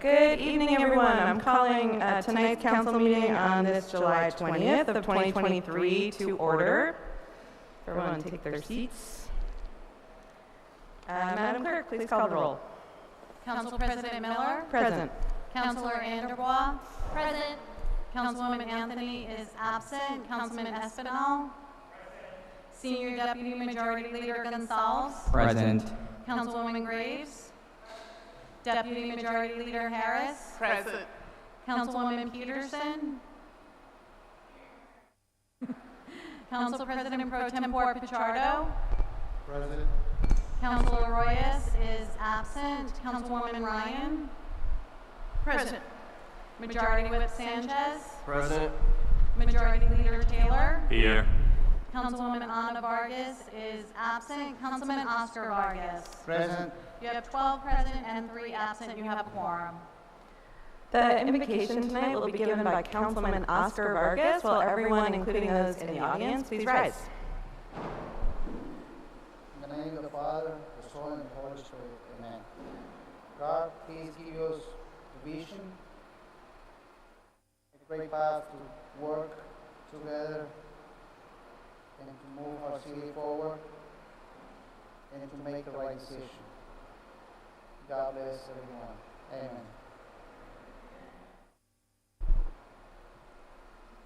Good evening, everyone. I'm calling tonight's council meeting on this July 20th of 2023 to order. Everyone take their seats. Madam Clerk, please call the roll. Council President Miller? Present. Councilor Anderbois? Present. Councilwoman Anthony is absent. Councilman Espinal? Senior Deputy Majority Leader Gonzalez? Present. Councilwoman Graves? Deputy Majority Leader Harris? Present. Councilwoman Peterson? Council President Pro Tempore Pichardo? Present. Councilor Royas is absent. Councilwoman Ryan? Present. Majority Whip Sanchez? Present. Majority Leader Taylor? Here. Councilwoman Ana Vargas is absent. Councilman Oscar Vargas? Present. You have 12 present and 3 absent. You have a quorum. The invocation tonight will be given by Councilman Oscar Vargas. Will everyone, including those in the audience, please rise. In the name of the Father, the Son, and the Holy Spirit. Amen. God, please give us the vision, a great path to work together and to move our city forward and to make the right decision. God bless everyone. Amen.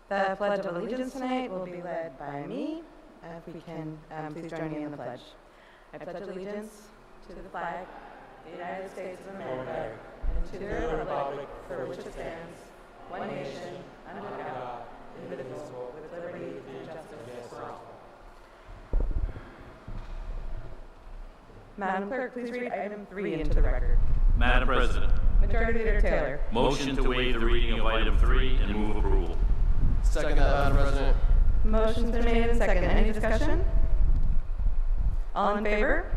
The Pledge of Allegiance tonight will be led by me. If we can, please join me in the pledge. I pledge allegiance to the flag of the United States of America and to the republic for which it stands, one nation, under God, indivisible, with liberty and justice for all. Madam Clerk, please read item 3 into the record. Madam President, Majority Leader Taylor. motion to waive the reading of item 3 and move approval. Second that, Madam President. Motion's been made and seconded. Any discussion? All in favor?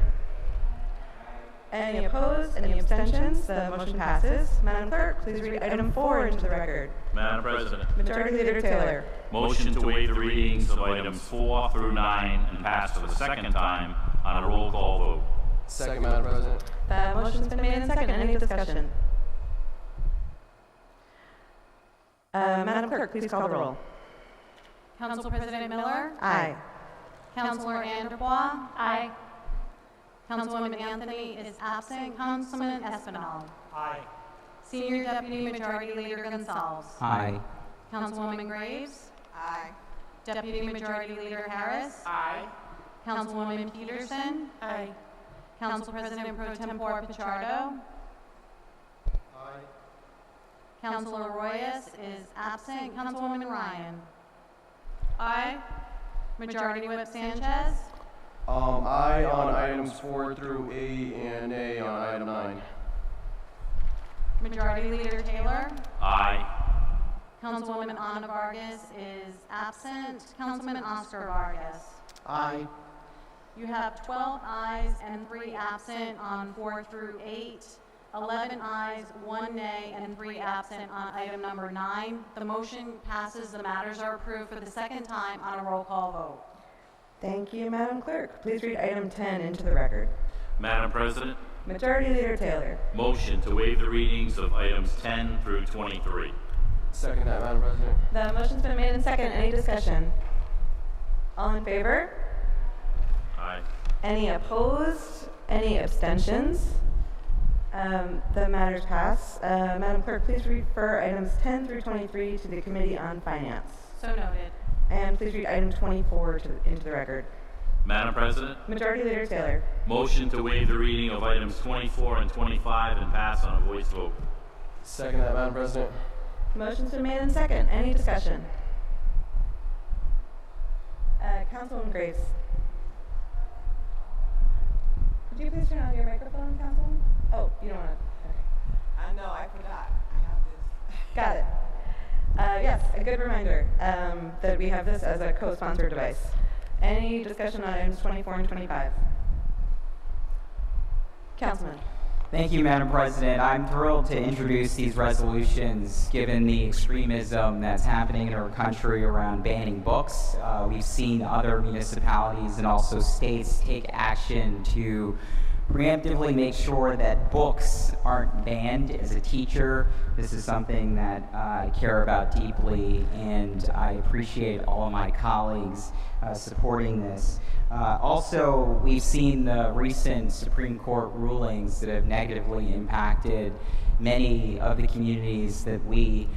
Any opposed? Any abstentions? The motion passes. Madam Clerk, please read item 4 into the record. Madam President, Majority Leader Taylor. motion to waive the readings of items 4 through 9 and pass for the second time on a roll call vote. Second, Madam President. The motion's been made and seconded. Any discussion? Madam Clerk, please call the roll. Council President Miller? Aye. Councilor Anderbois? Aye. Councilwoman Anthony is absent. Councilman Espinal? Aye. Senior Deputy Majority Leader Gonzalez? Aye. Councilwoman Graves? Aye. Deputy Majority Leader Harris? Aye. Councilwoman Peterson? Aye. Council President Pro Tempore Pichardo? Aye. Councilor Royas is absent. Councilwoman Ryan? Aye. Majority Whip Sanchez? Aye on items 4 through 8 and nay on item 9. Majority Leader Taylor? Aye. Councilwoman Ana Vargas is absent. Councilman Oscar Vargas? Aye. You have 12 ayes and 3 absent on 4 through 8, 11 ayes, 1 nay, and 3 absent on item number 9. The motion passes. The matters are approved for the second time on a roll call vote. Thank you, Madam Clerk. Please read item 10 into the record. Madam President, Majority Leader Taylor. motion to waive the readings of items 10 through 23. Second that, Madam President. The motion's been made and seconded. Any discussion? All in favor? Aye. Any opposed? Any abstentions? The matters pass. Madam Clerk, please refer items 10 through 23 to the Committee on Finance. So noted. And please read item 24 into the record. Madam President, Majority Leader Taylor. motion to waive the reading of items 24 and 25 and pass on a voice vote. Second that, Madam President. Motion's been made and seconded. Any discussion? Councilwoman Graves. Could you please turn on your microphone, Councilwoman? Oh, you don't want to. Okay. I know, I forgot. I have this. Got it. Yes, a good reminder that we have this as a co-sponsored device. Any discussion on items 24 and 25? Councilman. Thank you, Madam President. I'm thrilled to introduce these resolutions given the extremism that's happening in our country around banning books. We've seen other municipalities and also states take action to preemptively make sure that books aren't banned. As a teacher, this is something that I care about deeply, and I appreciate all of my colleagues supporting this. Also, we've seen the recent Supreme Court rulings that have negatively impacted many of the communities that we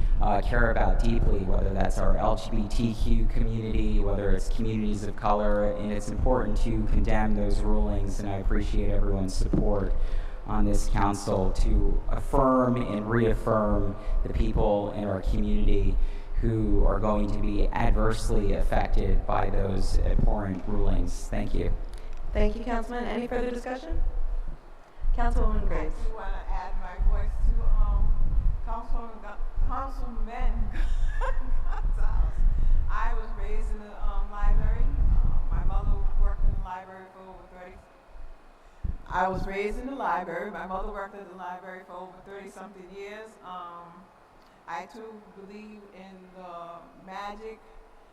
care about deeply, whether that's our LGBTQ community, whether it's communities of color, and it's important to condemn those rulings, and I appreciate everyone's support on this council to affirm and reaffirm the people in our community who are going to be adversely affected by those abhorrent rulings. Thank you. Thank you, Councilman. Any further discussion? Councilwoman Graves. I do want to add my voice to Councilman Gonzalez. I was raised in the library. My mother worked in the library for over 30. I was raised in the library. My mother worked at the library for over 30-something years. I too believe in the magic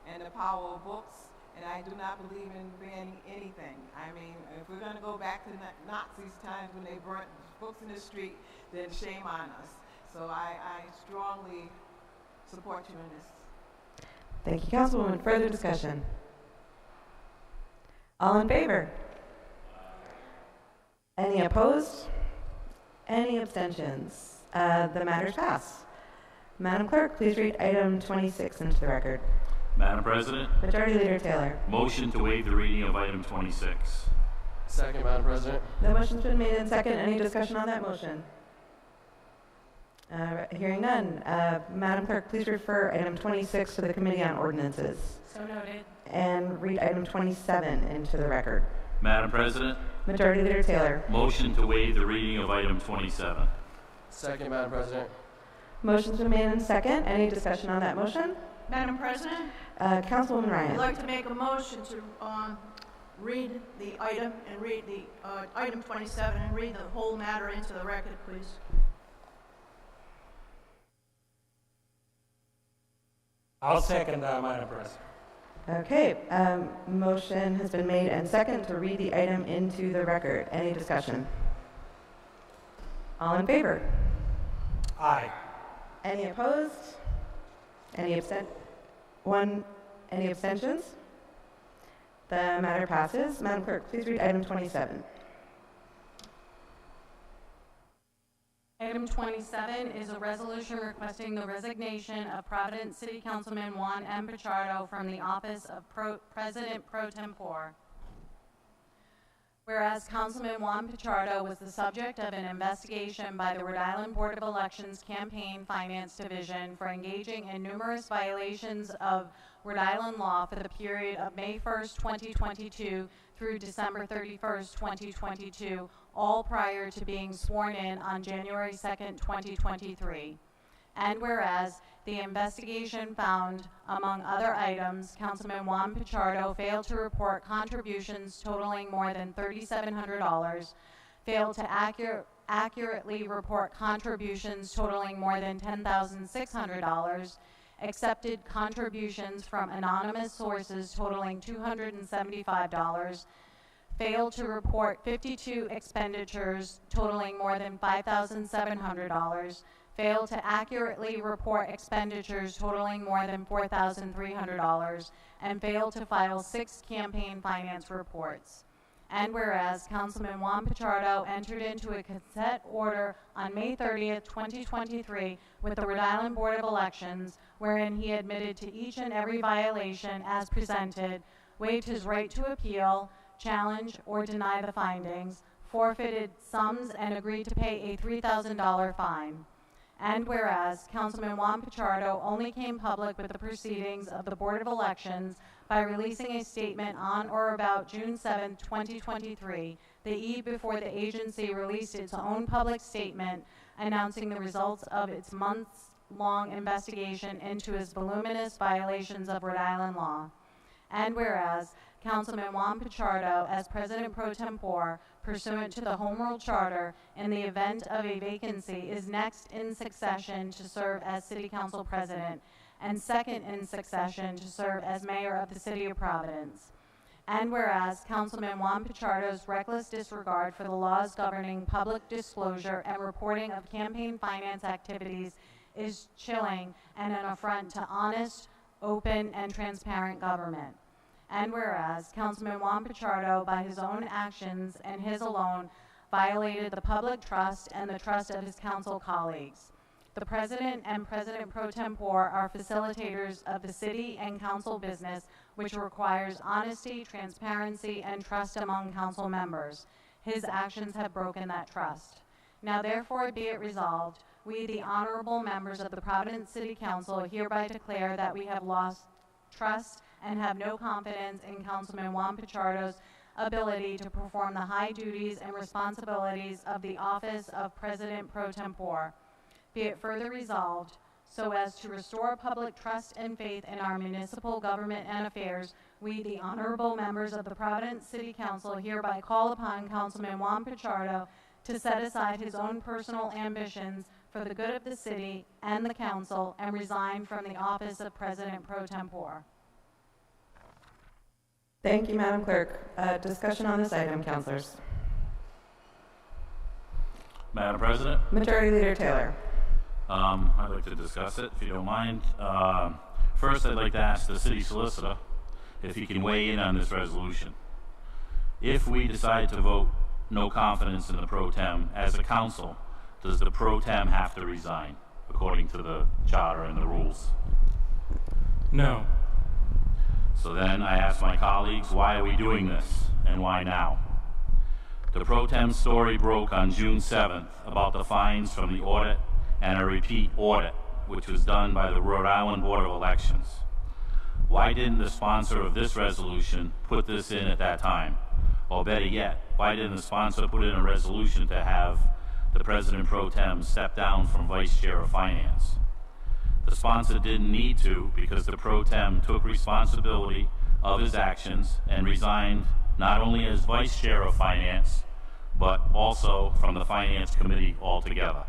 and the power of books, and I do not believe in banning anything. I mean, if we're going to go back to Nazis times when they burnt books in the street, then shame on us. So I strongly support you in this. Thank you, Councilwoman. Further discussion? All in favor? Any opposed? Any abstentions? The matter's passed. Madam Clerk, please read item 26 into the record. Madam President, Majority Leader Taylor. motion to waive the reading of item 26. Second, Madam President. The motion's been made and second. Any discussion on that motion? Hearing none. Madam Clerk, please refer item 26 to the Committee on Ordinances. So noted. And read item 27 into the record. Madam President, Majority Leader Taylor. motion to waive the reading of item 27. Second, Madam President. Motion's been made and second. Any discussion on that motion? Madam President, Councilwoman I'd Ryan. like to make a motion to read the item and read the item 27 and read the whole matter into the record, please. I'll second that, Madam President. Okay, motion has been made and second to read the item into the record. Any discussion? All in favor? Aye. Any opposed? Any Any abstentions? The matter passes. Madam Clerk, please read item 27. Item 27 is a resolution requesting the resignation of Providence City Councilman Juan M. Pichardo from the office of President Pro Tempore. Whereas Councilman Juan Pichardo was the subject of an investigation by the Rhode Island Board of Elections Campaign Finance Division for engaging in numerous violations of Rhode Island law for the period of May 1st, 2022 through December 31st, 2022, all prior to being sworn in on January 2nd, 2023. And whereas the investigation found, among other items, Councilman Juan Pichardo failed to report contributions totaling more than $3,700, failed to accurately report contributions totaling more than $10,600, accepted contributions from anonymous sources totaling $275, failed to report 52 expenditures totaling more than $5,700, failed to accurately report expenditures totaling more than $4,300, and failed to file 6 campaign finance reports. And whereas Councilman Juan Pichardo entered into a consent order on May 30th, 2023 with the Rhode Island Board of Elections, wherein he admitted to each and every violation as presented, waived his right to appeal, challenge or deny the findings, forfeited sums, and agreed to pay a $3,000 fine. And whereas Councilman Juan Pichardo only came public with the proceedings of the Board of Elections by releasing a statement on or about June 7, 2023, the eve before the agency released its own public statement announcing the results of its months-long investigation into his voluminous violations of Rhode Island law. And whereas Councilman Juan Pichardo, as President Pro Tempore, pursuant to the Home Rule Charter, in the event of a vacancy, is next in succession to serve as City Council President, and second in succession to serve as Mayor of the City of Providence. And whereas Councilman Juan Pichardo's reckless disregard for the laws governing public disclosure and reporting of campaign finance activities is chilling and an affront to honest, open, and transparent government. And whereas Councilman Juan Pichardo, by his own actions and his alone, violated the public trust and the trust of his council colleagues. The President and President Pro Tempore are facilitators of the city and council business, which requires honesty, transparency, and trust among council members. His actions have broken that trust. Now therefore be it resolved, we, the honorable members of the Providence City Council, hereby declare that we have lost trust and have no confidence in Councilman Juan Pichardo's ability to perform the high duties and responsibilities of the office of President Pro Tempore. Be it further resolved, so as to restore public trust and faith in our municipal government and affairs, we, the honorable members of the Providence City Council, hereby call upon Councilman Juan Pichardo to set aside his own personal ambitions for the good of the city and the council and resign from the office of President Pro Tempore. Thank you, Madam Clerk. Discussion on this item, councilors. Madam President, Majority Leader Taylor. I'd like to discuss it, if you don't mind. First, I'd like to ask the city solicitor if he can weigh in on this resolution. If we decide to vote no confidence in the pro tem, as a council, does the pro tem have to resign, according to the charter and the rules? No. So then I ask my colleagues, why are we doing this, and why now? The pro tem story broke on June 7th about the fines from the audit and a repeat audit, which was done by the Rhode Island Board of Elections. Why didn't the sponsor of this resolution put this in at that time? Or better yet, why didn't the sponsor put in a resolution to have the President Pro Tem step down from Vice Chair of Finance? The sponsor didn't need to, because the Pro Tem took responsibility of his actions and resigned not only as Vice Chair of Finance, but also from the Finance Committee altogether.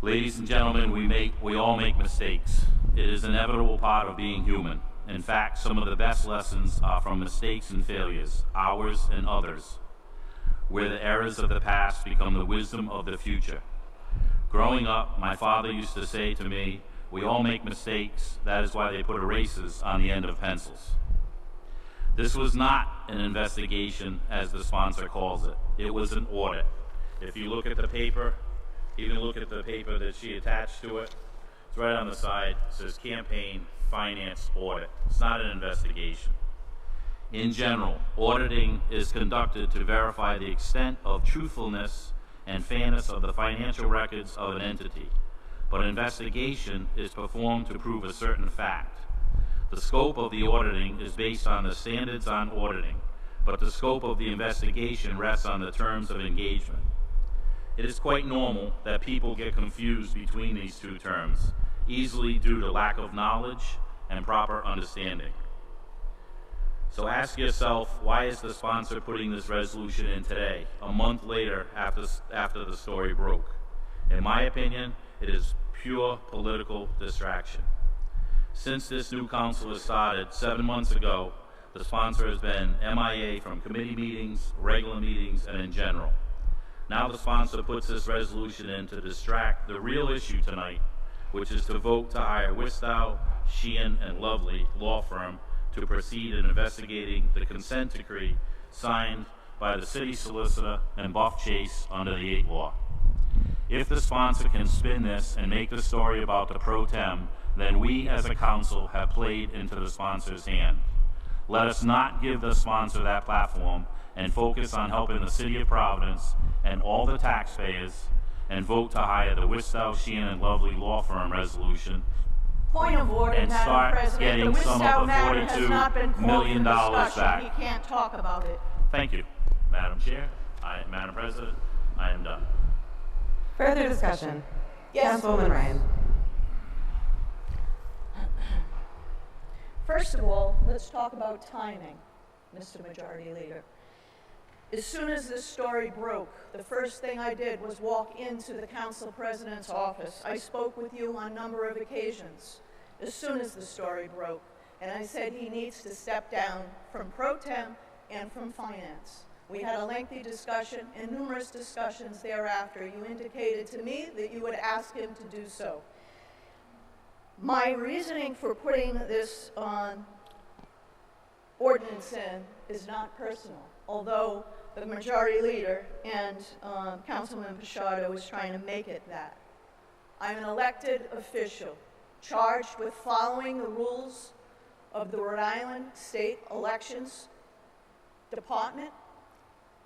Ladies and gentlemen, we all make mistakes. It is an inevitable part of being human. In fact, some of the best lessons are from mistakes and failures, ours and others, where the errors of the past become the wisdom of the future. Growing up, my father used to say to me, we all make mistakes, that is why they put erasers on the end of pencils. This was not an investigation, as the sponsor calls it. It was an audit. If you look at the paper, even look at the paper that she attached to it, it's right on the side, it says Campaign Finance Audit. It's not an investigation. In general, auditing is conducted to verify the extent of truthfulness and fairness of the financial records of an entity, but an investigation is performed to prove a certain fact. The scope of the auditing is based on the standards on auditing, but the scope of the investigation rests on the terms of engagement. It is quite normal that people get confused between these two terms, easily due to lack of knowledge and proper understanding. So ask yourself, why is the sponsor putting this resolution in today, a month later after the story broke? In my opinion, it is pure political distraction. Since this new council has started 7 months ago, the sponsor has been MIA from committee meetings, regular meetings, and in general. Now the sponsor puts this resolution in to distract the real issue tonight, which is to vote to hire Wistow, Sheehan, and Lovely law firm to proceed in investigating the consent decree signed by the city solicitor and Buff Chase under the 8 law. If the sponsor can spin this and make the story about the pro tem, then we as a council have played into the sponsor's hand. Let us not give the sponsor that platform and focus on helping the city of Providence and all the taxpayers and vote to hire the Wistow, Sheehan, and Lovely law firm resolution Point of order, and Madam start President. getting The some Wistow of the matter has not been $42 called million for discussion. back. He can't talk about it. Thank you, Madam Chair. Madam President, I am done. Further discussion? Yes. Councilwoman Ryan. First of all, let's talk about timing, Mr. Majority Leader. As soon as this story broke, the first thing I did was walk into the council president's office. I spoke with you on a number of occasions as soon as the story broke. And I said he needs to step down from pro tem and from finance. We had a lengthy discussion and numerous discussions thereafter. You indicated to me that you would ask him to do so. My reasoning for putting this ordinance in is not personal, although the majority leader and Councilman Pichardo is trying to make it that. I'm an elected official charged with following the rules of the Rhode Island State Elections Department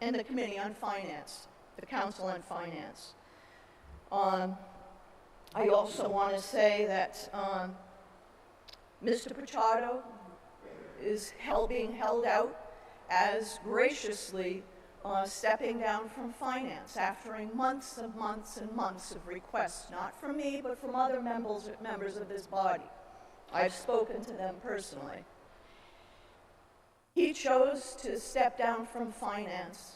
and the Committee on Finance, the Council on Finance. I also want to say that Mr. Pichardo is being held out as graciously stepping down from finance after months and months and months of requests, not from me, but from other members of this body. I've spoken to them personally. He chose to step down from finance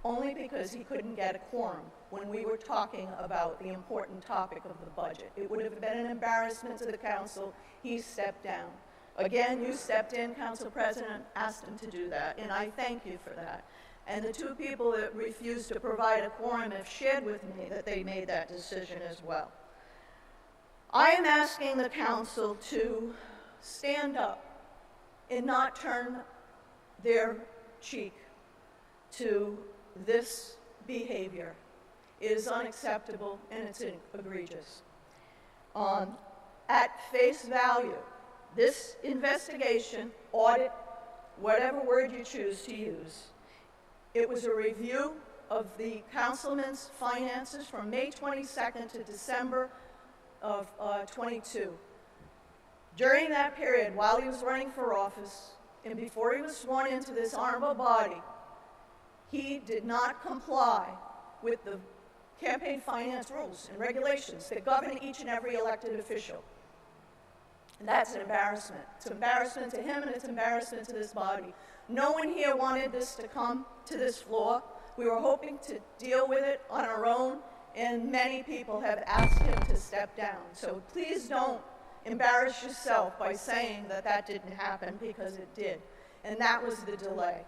only because he couldn't get a quorum when we were talking about the important topic of the budget. It would have been an embarrassment to the council. He stepped down. Again, you stepped in, Council President, asked him to do that, and I thank you for that. And the two people that refused to provide a quorum have shared with me that they made that decision as well. I am asking the council to stand up and not turn their cheek to this behavior. It is unacceptable and it's egregious. At face value, this investigation, audit, whatever word you choose to use, it was a review of the councilman's finances from May 22nd to December of 22. During that period, while he was running for office, and before he was sworn into this honorable body, he did not comply with the campaign finance rules and regulations that govern each and every elected official. And that's an embarrassment. It's an embarrassment to him and it's an embarrassment to this body. No one here wanted this to come to this floor. We were hoping to deal with it on our own, and many people have asked him to step down. So please don't embarrass yourself by saying that that didn't happen, because it did. And that was the delay.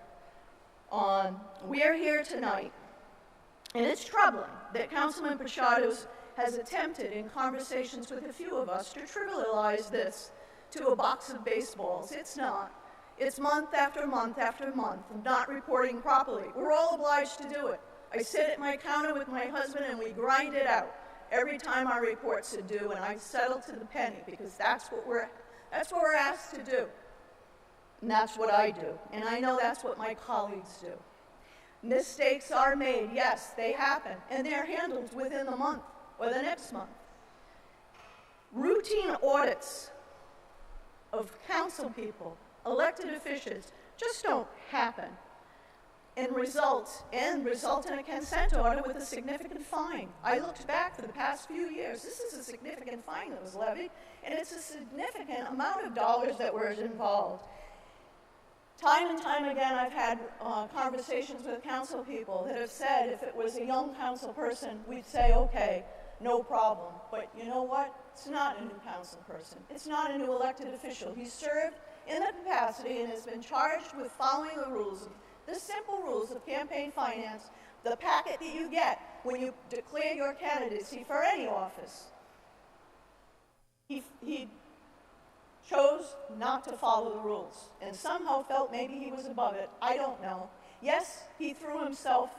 We're here tonight, and it's troubling that Councilman Pichardo has attempted in conversations with a few of us to trivialize this to a box of baseballs. It's not. It's month after month after month of not reporting properly. We're all obliged to do it. I sit at my counter with my husband and we grind it out every time our reports are due, and I settle to the penny because that's what we're asked to do. And that's what I do. And I know that's what my colleagues do. Mistakes are made, yes, they happen, and they're handled within the month or the next month. Routine audits of council people, elected officials, just don't happen and result in a consent order with a significant fine. I looked back for the past few years. This is a significant fine that was levied, and it's a significant amount of dollars that were involved. Time and time again, I've had conversations with council people that have said if it was a young council person, we'd say, okay, no problem. But you know what? It's not a new council person. It's not a new elected official. He served in the capacity and has been charged with following the rules, the simple rules of campaign finance, the packet that you get when you declare your candidacy for any office. He chose not to follow the rules and somehow felt maybe he was above it. I don't know. Yes, he threw himself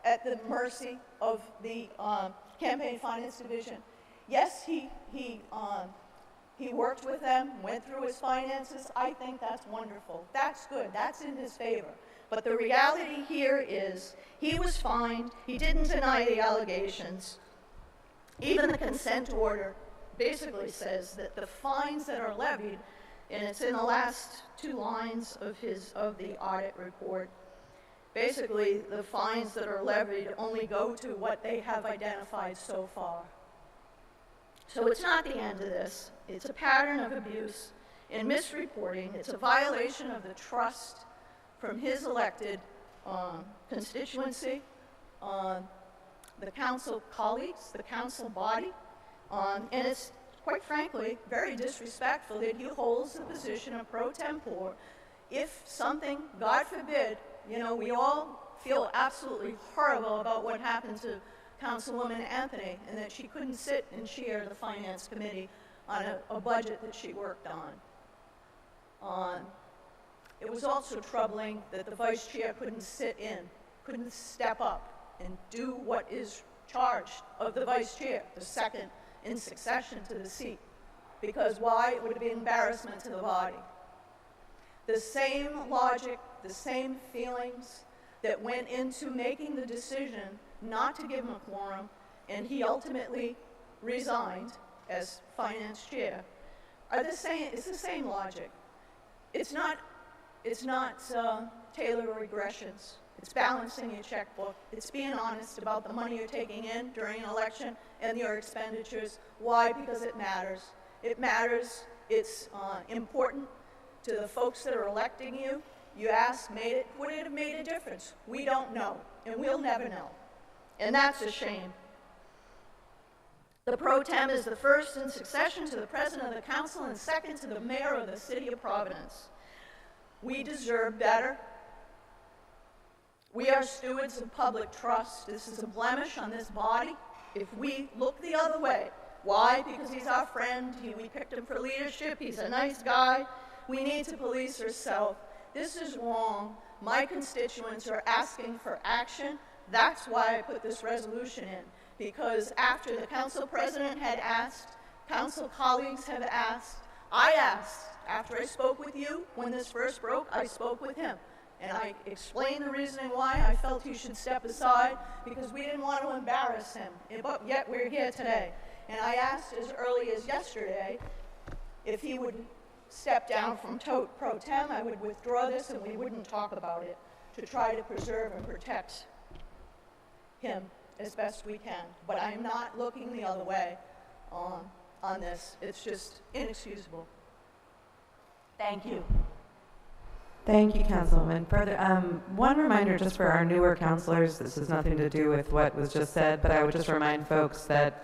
at the mercy of the campaign finance division. Yes, he worked with them, went through his finances. I think that's wonderful. That's good. That's in his favor. But the reality here is he was fined. He didn't deny the allegations. Even the consent order basically says that the fines that are levied, and it's in the last 2 lines of the audit report, basically the fines that are levied only go to what they have identified so far. So it's not the end of this. It's a pattern of abuse and misreporting. It's a violation of the trust from his elected constituency, the council colleagues, the council body, and it's quite frankly, very disrespectful that he holds the position of pro tempore. If something, God forbid, you know, we all feel absolutely horrible about what happened to Councilwoman Anthony and that she couldn't sit and chair the Finance Committee on a budget that she worked on. It was also troubling that the vice chair couldn't step up and do what is charged of the vice chair, the second in succession to the seat. Because why? It would be embarrassment to the body. The same logic, the same feelings that went into making the decision not to give him a quorum, and he ultimately resigned as finance chair, it's the same logic. It's not Taylor regressions. It's balancing your checkbook. It's being honest about the money you're taking in during an election and your expenditures. Why? Because it matters. It matters. It's important to the folks that are electing you. You ask, would it have made a difference? We don't know, and we'll never know. And that's a shame. The pro tem is the first in succession to the president of the council and second to the mayor of the city of Providence. We deserve better. We are stewards of public trust. This is a blemish on this body. If we look the other way, why? Because he's our friend. We picked him for leadership. He's a nice guy. We need to police ourselves. This is wrong. My constituents are asking for action. That's why I put this resolution in. Because after the council president had asked, council colleagues have asked, I asked, after I spoke with you, when this first broke, I spoke with him. And I explained the reasoning why I felt he should step aside, because we didn't want to embarrass him. But yet we're here today. And I asked as early as yesterday if he would step down from pro tem. I would withdraw this and we wouldn't talk about it, to try to preserve and protect him as best we can. But I'm not looking the other way on this. It's just inexcusable. Thank you. Thank you, Councilwoman. Further, one reminder just for our newer councilors, this has nothing to do with what was just said, but I would just remind folks that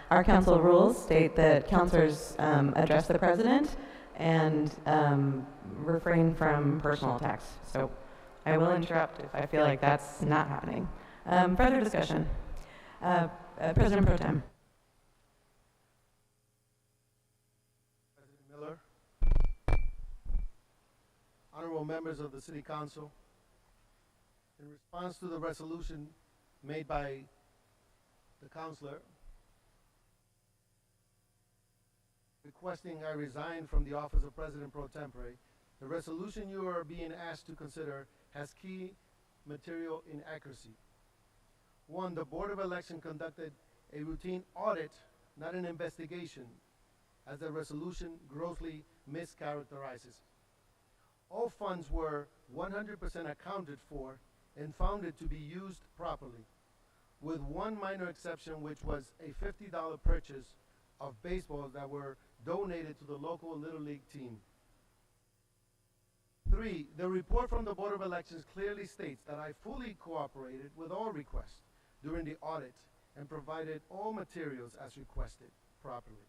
our council rules state that councilors address the president and refrain from personal attacks. So I will interrupt if I feel like that's not happening. Further discussion. President Pro Tem. President Miller, honorable members of the City Council, in response to the resolution made by the councilor requesting I resign from the office of President Pro Tempore, the resolution you are being asked to consider has key material inaccuracy. One, the Board of Election conducted a routine audit, not an investigation, as the resolution grossly mischaracterizes. All funds were 100% accounted for and found it to be used properly, with one minor exception, which was a $50 purchase of baseballs that were donated to the local Little League team. 3, the report from the Board of Elections clearly states that I fully cooperated with all requests during the audit and provided all materials as requested properly,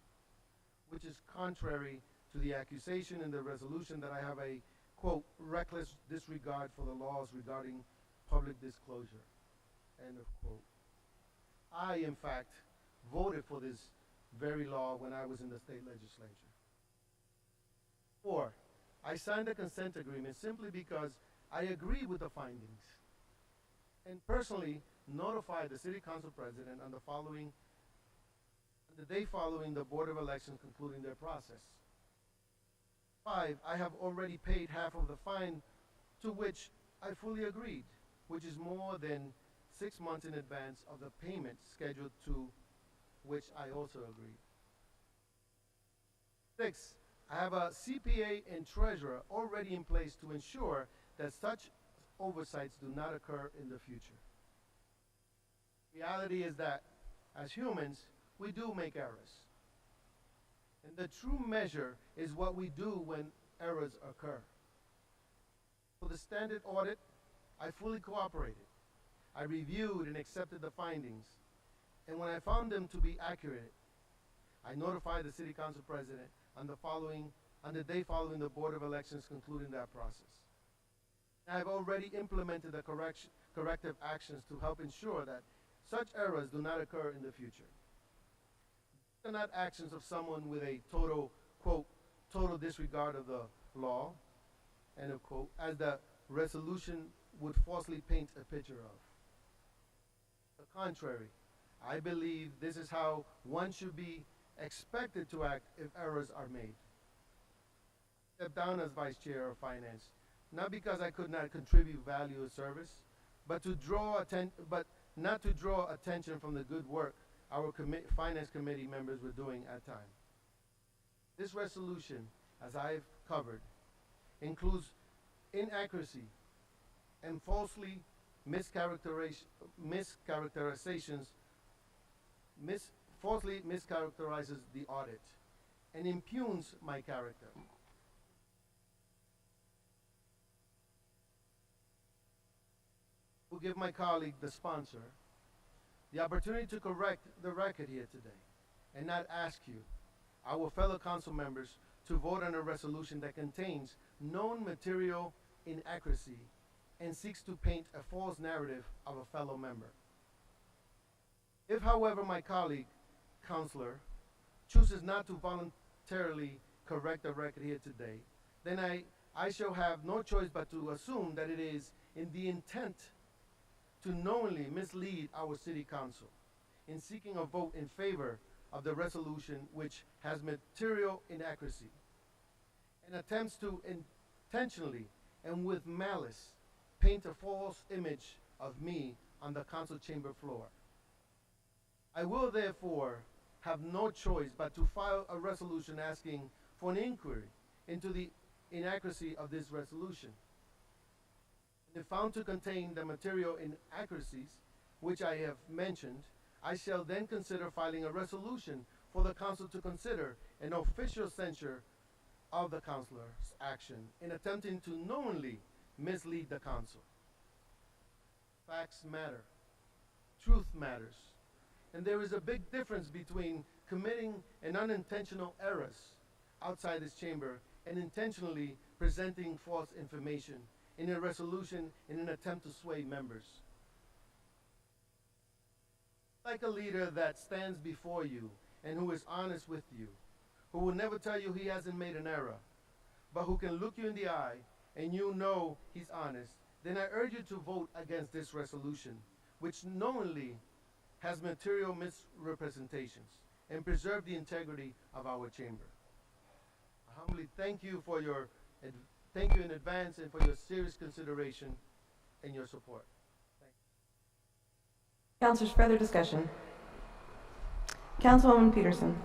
which is contrary to the accusation in the resolution that I have a, quote, reckless disregard for the laws regarding public disclosure, end of quote. I, in fact, voted for this very law when I was in the state legislature. 4, I signed a consent agreement simply because I agree with the findings and personally notified the City Council President on the day following the Board of Elections concluding their process. 5, I have already paid half of the fine, to which I fully agreed, which is more than 6 months in advance of the payment scheduled, to which I also agreed. 6, I have a CPA and treasurer already in place to ensure that such oversights do not occur in the future. Reality is that, as humans, we do make errors. And the true measure is what we do when errors occur. For the standard audit, I fully cooperated. I reviewed and accepted the findings. And when I found them to be accurate, I notify the City Council President on the day following the Board of Elections concluding that process. I have already implemented the corrective actions to help ensure that such errors do not occur in the future. These are not actions of someone with a total, quote, total disregard of the law, end of quote, as the resolution would falsely paint a picture of. The contrary, I believe this is how one should be expected to act if errors are made. I stepped down as Vice Chair of Finance, not because I could not contribute value or service, but not to draw attention from the good work our Finance Committee members were doing at time. This resolution, as I've covered, includes inaccuracy and falsely falsely mischaracterizes the audit and impugns my character. Will give my colleague, the sponsor, the opportunity to correct the record here today and not ask you, our fellow council members, to vote on a resolution that contains known material inaccuracy and seeks to paint a false narrative of a fellow member. If, however, my colleague, counselor, chooses not to voluntarily correct the record here today, then I shall have no choice but to assume that it is in the intent to knowingly mislead our city council in seeking a vote in favor of the resolution which has material inaccuracy and attempts to intentionally and with malice paint a false image of me on the council chamber floor. I will therefore have no choice but to file a resolution asking for an inquiry into the inaccuracy of this resolution. If found to contain the material inaccuracies which I have mentioned, I shall then consider filing a resolution for the council to consider an official censure of the councilor's action in attempting to knowingly mislead the council. Facts matter. Truth matters. And there is a big difference between committing an unintentional errors outside this chamber and intentionally presenting false information in a resolution in an attempt to sway members. Like a leader that stands before you and who is honest with you, who will never tell you he hasn't made an error, but who can look you in the eye and you know he's honest, then I urge you to vote against this resolution, which knowingly has material misrepresentations and preserve the integrity of our chamber. I humbly thank you in advance and for your serious consideration and your support. Thank you. Councilors, further discussion. Councilwoman Peterson.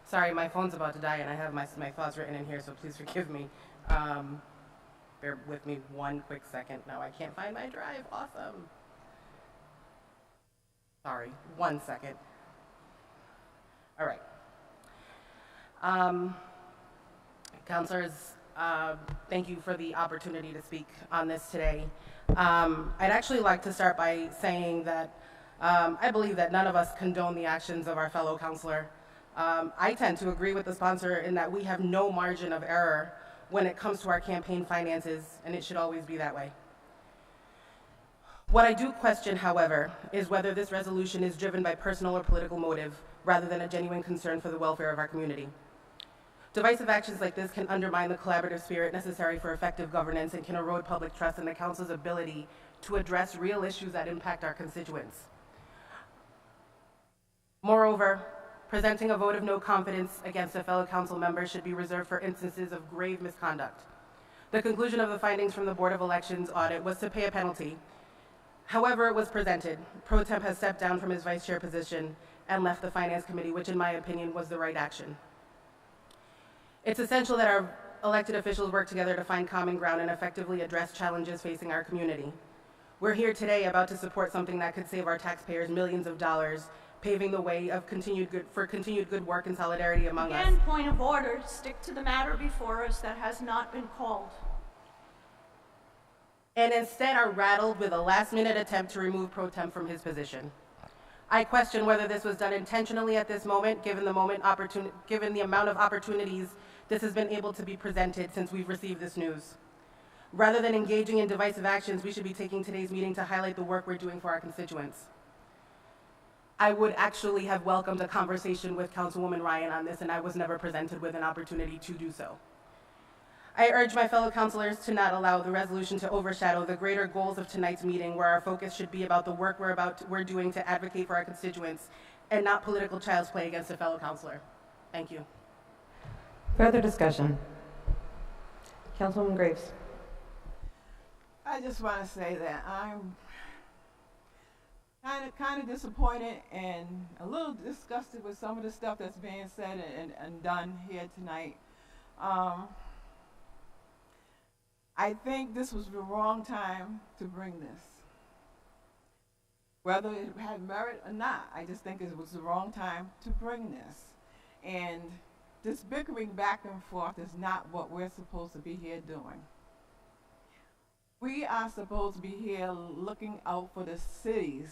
Sorry, my phone's about to die and I have my thoughts written in here, so please forgive me. Bear with me one quick second. Now I can't find my drive. Awesome. Sorry, 1 second. All right. Councilors, thank you for the opportunity to speak on this today. I'd actually like to start by saying that I believe that none of us condone the actions of our fellow councilor. I tend to agree with the sponsor in that we have no margin of error when it comes to our campaign finances, and it should always be that way. What I do question, however, is whether this resolution is driven by personal or political motive rather than a genuine concern for the welfare of our community. Divisive actions like this can undermine the collaborative spirit necessary for effective governance and can erode public trust in the council's ability to address real issues that impact our constituents. Moreover, presenting a vote of no confidence against a fellow council member should be reserved for instances of grave misconduct. The conclusion of the findings from the Board of Elections audit was to pay a penalty. However it was presented, Pro Temp has stepped down from his vice chair position and left the Finance Committee, which in my opinion was the right action. It's essential that our elected officials work together to find common ground and effectively address challenges facing our community. We're here today about to support something that could save our taxpayers millions of dollars, paving the way of continued good work and solidarity among us. Again, point of order, stick to the matter before us that has not been called. And instead are rattled with a last-minute attempt to remove Pro Temp from his position. I question whether this was done intentionally at this moment, given the amount of opportunities this has been able to be presented since we've received this news. Rather than engaging in divisive actions, we should be taking today's meeting to highlight the work we're doing for our constituents. I would actually have welcomed a conversation with Councilwoman Ryan on this, and I was never presented with an opportunity to do so. I urge my fellow councilors to not allow the resolution to overshadow the greater goals of tonight's meeting, where our focus should be about the work we're doing to advocate for our constituents, and not political child's play against a fellow councilor. Thank you. Further discussion. Councilwoman Graves. I just want to say that I'm kind of disappointed and a little disgusted with some of the stuff that's being said and done here tonight. I think this was the wrong time to bring this. Whether it had merit or not, I just think it was the wrong time to bring this. And this bickering back and forth is not what we're supposed to be here doing. We are supposed to be here looking out for the city.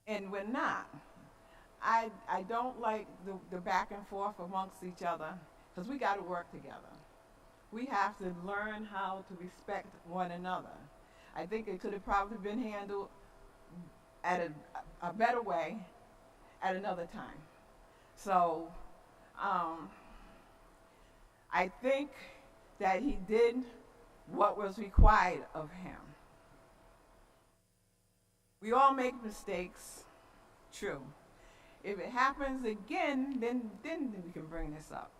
And we're not. I don't like the back and forth amongst each other, because we got to work together. We have to learn how to respect one another. I think it could have probably been handled at a better way at another time. So I think that he did what was required of him. We all make mistakes, true. If it happens again, then we can bring this up.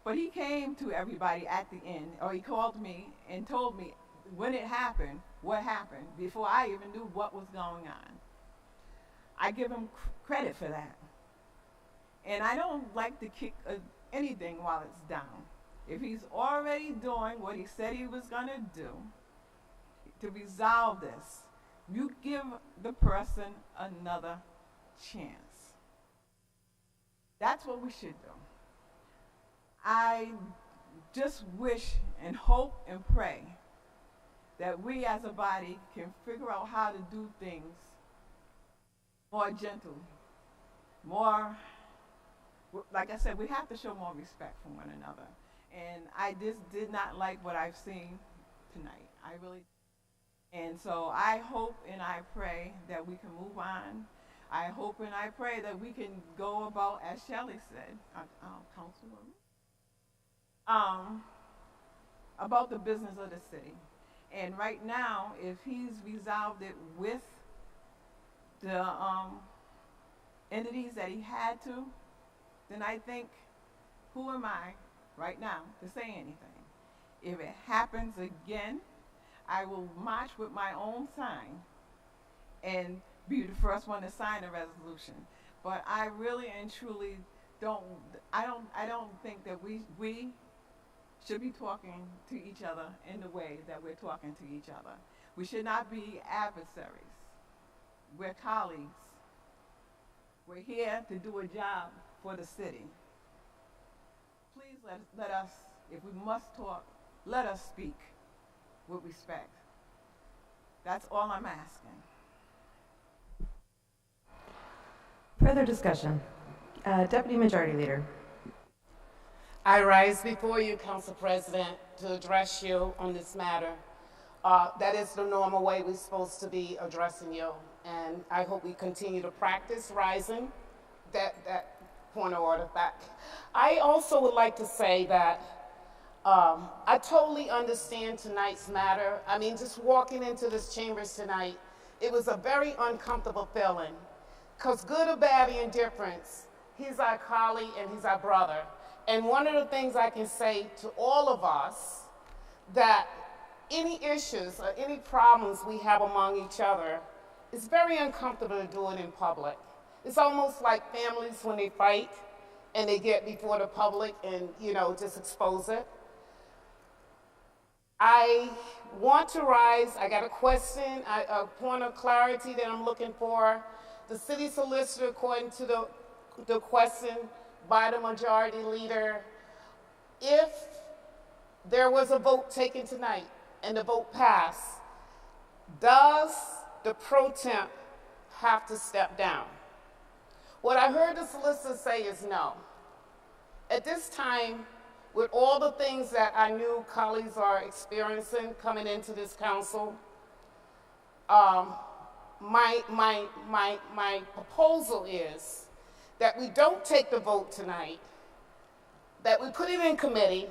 But he came to everybody at the end, or he called me and told me when it happened, what happened, before I even knew what was going on. I give him credit for that. And I don't like to kick anything while it's down. If he's already doing what he said he was going to do to resolve this, you give the person another chance. That's what we should do. I just wish and hope and pray that we as a body can figure out how to do things more gentle, more, like I said, we have to show more respect for one another. And I just did not like what I've seen tonight. I really, and so I hope and I pray that we can move on. I hope and I pray that we can go about, as Shelley said, Councilwoman, about the business of the city. And right now, if he's resolved it with the entities that he had to, then I think, who am I right now to say anything? If it happens again, I will march with my own sign and be the first one to sign a resolution. But I really and truly don't think that we should be talking to each other in the way that we're talking to each other. We should not be adversaries. We're colleagues. We're here to do a job for the city. Please let us, if we must talk, let us speak with respect. That's all I'm asking. Further discussion. Deputy Majority Leader. I rise before you, Council President, to address you on this matter. That is the normal way we're supposed to be addressing you, and I hope we continue to practice rising. That point of order back. I also would like to say that I totally understand tonight's matter. I mean, just walking into this chambers tonight, it was a very uncomfortable feeling, because good or bad or indifference, he's our colleague and he's our brother. And one of the things I can say to all of us, that any issues or any problems we have among each other, it's very uncomfortable to do it in public. It's almost like families when they fight and they get before the public and, you know, just expose it. I want to rise. I got a question, a point of clarity that I'm looking for. The city solicitor, according to the question by the majority leader, if there was a vote taken tonight and the vote passed, Does the pro temp have to step down? What I heard the solicitor say is no. At this time, with all the things that I knew colleagues are experiencing coming into this council, my proposal is that we don't take the vote tonight, that we put it in committee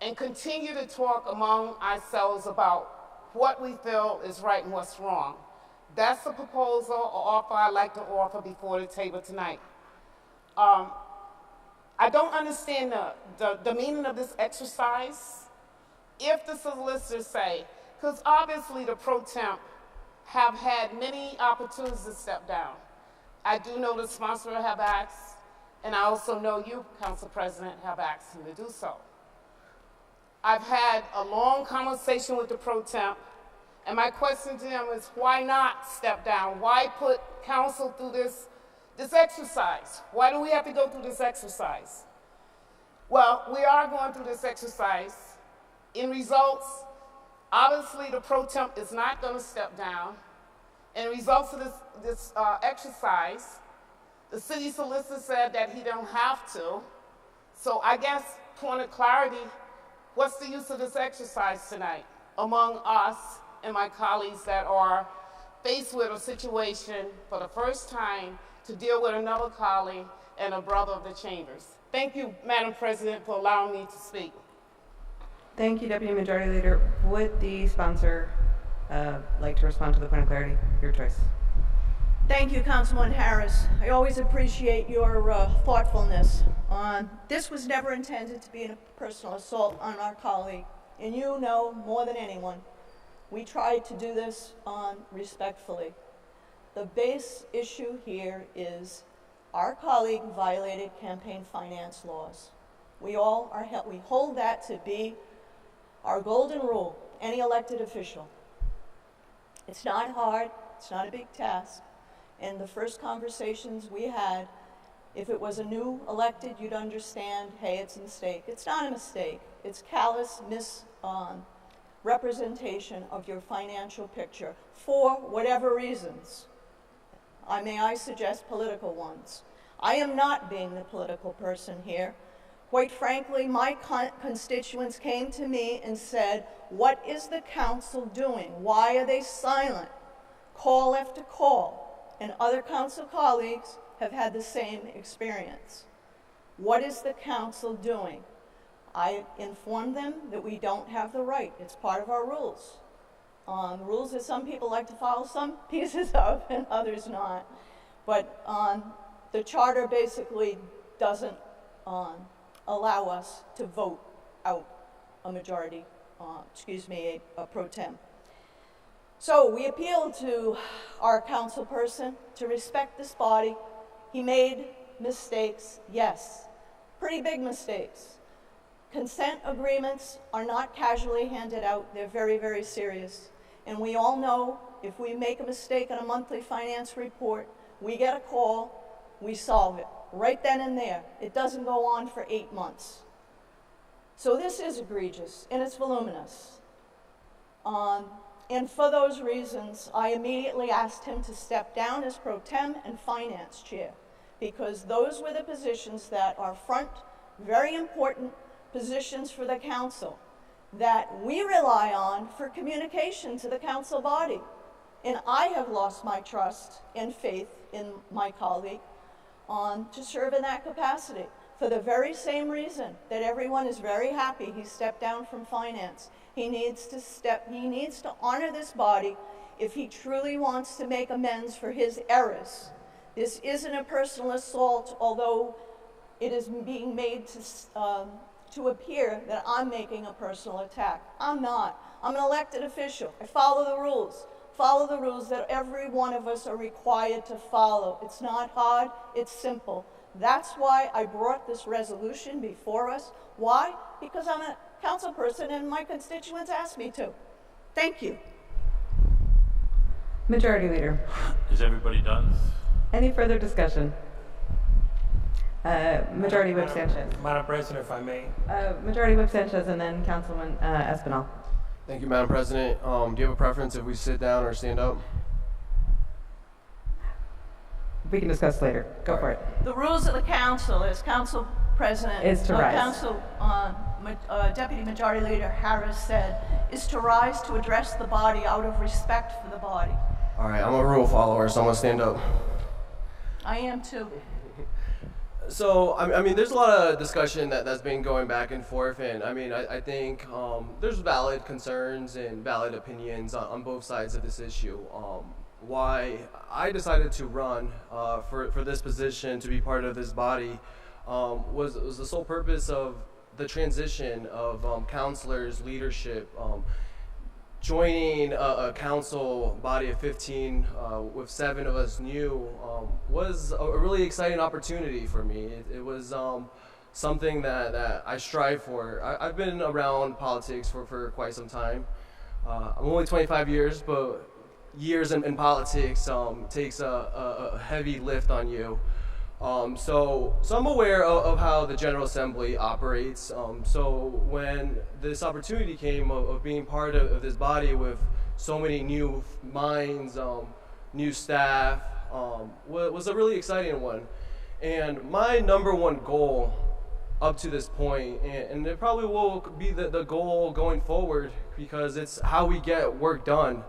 and continue to talk among ourselves about what we feel is right and what's wrong. That's the proposal or offer I'd like to offer before the table tonight. I don't understand the meaning of this exercise. If the solicitors say, because obviously the pro temp have had many opportunities to step down. I do know the sponsor have asked, and I also know you, Council President, have asked him to do so. I've had a long conversation with the pro temp, and my question to him is, why not step down? Why put council through this exercise? Why do we have to go through this exercise? Well, we are going through this exercise. In results, obviously the pro temp is not going to step down. In results of this exercise, the city solicitor said that he don't have to. So I guess, point of clarity, what's the use of this exercise tonight among us and my colleagues that are faced with a situation for the first time to deal with another colleague and a brother of the chambers? Thank you, Madam President, for allowing me to speak. Thank you, Deputy Majority Leader. Would the sponsor like to respond to the point of clarity? Your choice. Thank you, Councilwoman Harris. I always appreciate your thoughtfulness. This was never intended to be a personal assault on our colleague, and you know more than anyone, we tried to do this respectfully. The base issue here is our colleague violated campaign finance laws. We hold that to be our golden rule, any elected official. It's not hard, it's not a big task. In the first conversations we had, if it was a new elected, you'd understand, hey, it's a mistake. It's not a mistake. It's callous misrepresentation of your financial picture for whatever reasons. May I suggest political ones. I am not being the political person here. Quite frankly, my constituents came to me and said, what is the council doing? Why are they silent? Call after call. And other council colleagues have had the same experience. What is the council doing? I informed them that we don't have the right. It's part of our rules. Rules that some people like to follow some pieces of and others not. But the charter basically doesn't allow us to vote out a majority, a pro tem. So we appealed to our council person to respect this body. He made mistakes, yes, pretty big mistakes. Consent agreements are not casually handed out. They're very, very serious. And we all know if we make a mistake on a monthly finance report, we get a call, we solve it right then and there. It doesn't go on for 8 months. So this is egregious and it's voluminous. And for those reasons, I immediately asked him to step down as pro tem and finance chair, because those were the positions that are front, very important positions for the council that we rely on for communication to the council body. And I have lost my trust and faith in my colleague to serve in that capacity for the very same reason that everyone is very happy he stepped down from finance. He needs to honor this body if he truly wants to make amends for his errors. This isn't a personal assault, although it is being made to appear that I'm making a personal attack. I'm not. I'm an elected official. I follow the rules. Follow the rules that every one of us are required to follow. It's not hard, it's simple. That's why I brought this resolution before us. Why? Because I'm a council person and my constituents asked me to. Thank you. Majority Leader. Is everybody done? Any further discussion? Majority Whip Sanchez. Madam President, if I may. Majority Whip Sanchez and then Councilman Espinal. Thank you, Madam President. Do you have a preference if we sit down or stand up? We can discuss later. Go for it. The rules of the council, as Council President, Is to rise. Deputy Majority Leader Harris said, is to rise to address the body out of respect for the body. All right, I'm a rule follower, so I'm gonna stand up. I am too. So, I mean, there's a lot of discussion that's been going back and forth, and I mean, I think there's valid concerns and valid opinions on both sides of this issue. Why I decided to run for this position, to be part of this body, was the sole purpose of the transition of counselors, leadership, joining a council body of 15 with 7 of us new was a really exciting opportunity for me. It was something that I strive for. I've been around politics for quite some time. I'm only 25 years, but years in politics takes a heavy lift on you. So I'm aware of how the General Assembly operates. So when this opportunity came of being part of this body with so many new minds, new staff, was a really exciting one. And my number one goal up to this point, and it probably will be the goal going forward, because it's how we get work done.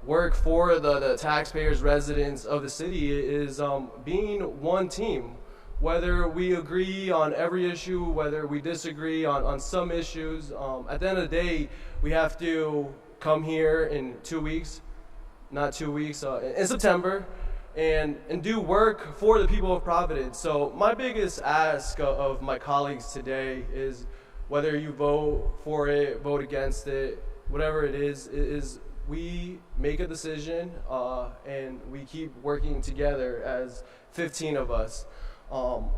Work for the taxpayers, residents of the city, is being one team. Whether we agree on every issue, whether we disagree on some issues, at the end of the day, we have to come here in 2 weeks, not 2 weeks, in September, and do work for the people of Providence. So my biggest ask of my colleagues today is, whether you vote for it, vote against it, whatever it is we make a decision and we keep working together as 15 of us.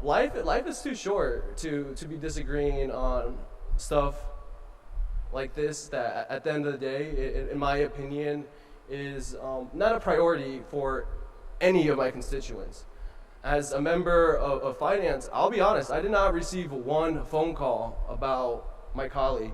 Life is too short to be disagreeing on stuff like this that at the end of the day, in my opinion, is not a priority for any of my constituents. As a member of finance, I'll be honest, I did not receive one phone call about my colleague.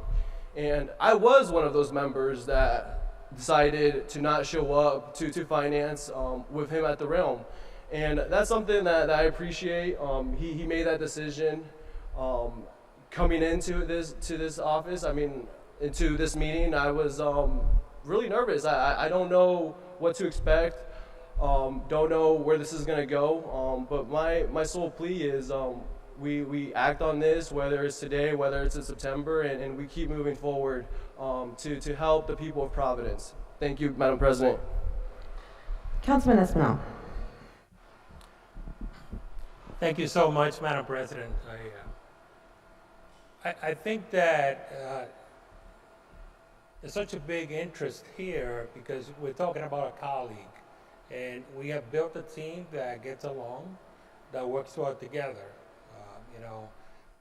And I was one of those members that decided to not show up to finance with him at the Realm. And that's something that I appreciate. He made that decision coming into this office. I mean, into this meeting, I was really nervous. I don't know what to expect. Don't know where this is gonna go. But my sole plea is we act on this, whether it's today, whether it's in September, and we keep moving forward to help the people of Providence. Thank you, Madam President. Councilman Espinal. Thank you so much, Madam President. I think that there's such a big interest here because we're talking about a colleague, and we have built a team that gets along, that works well together,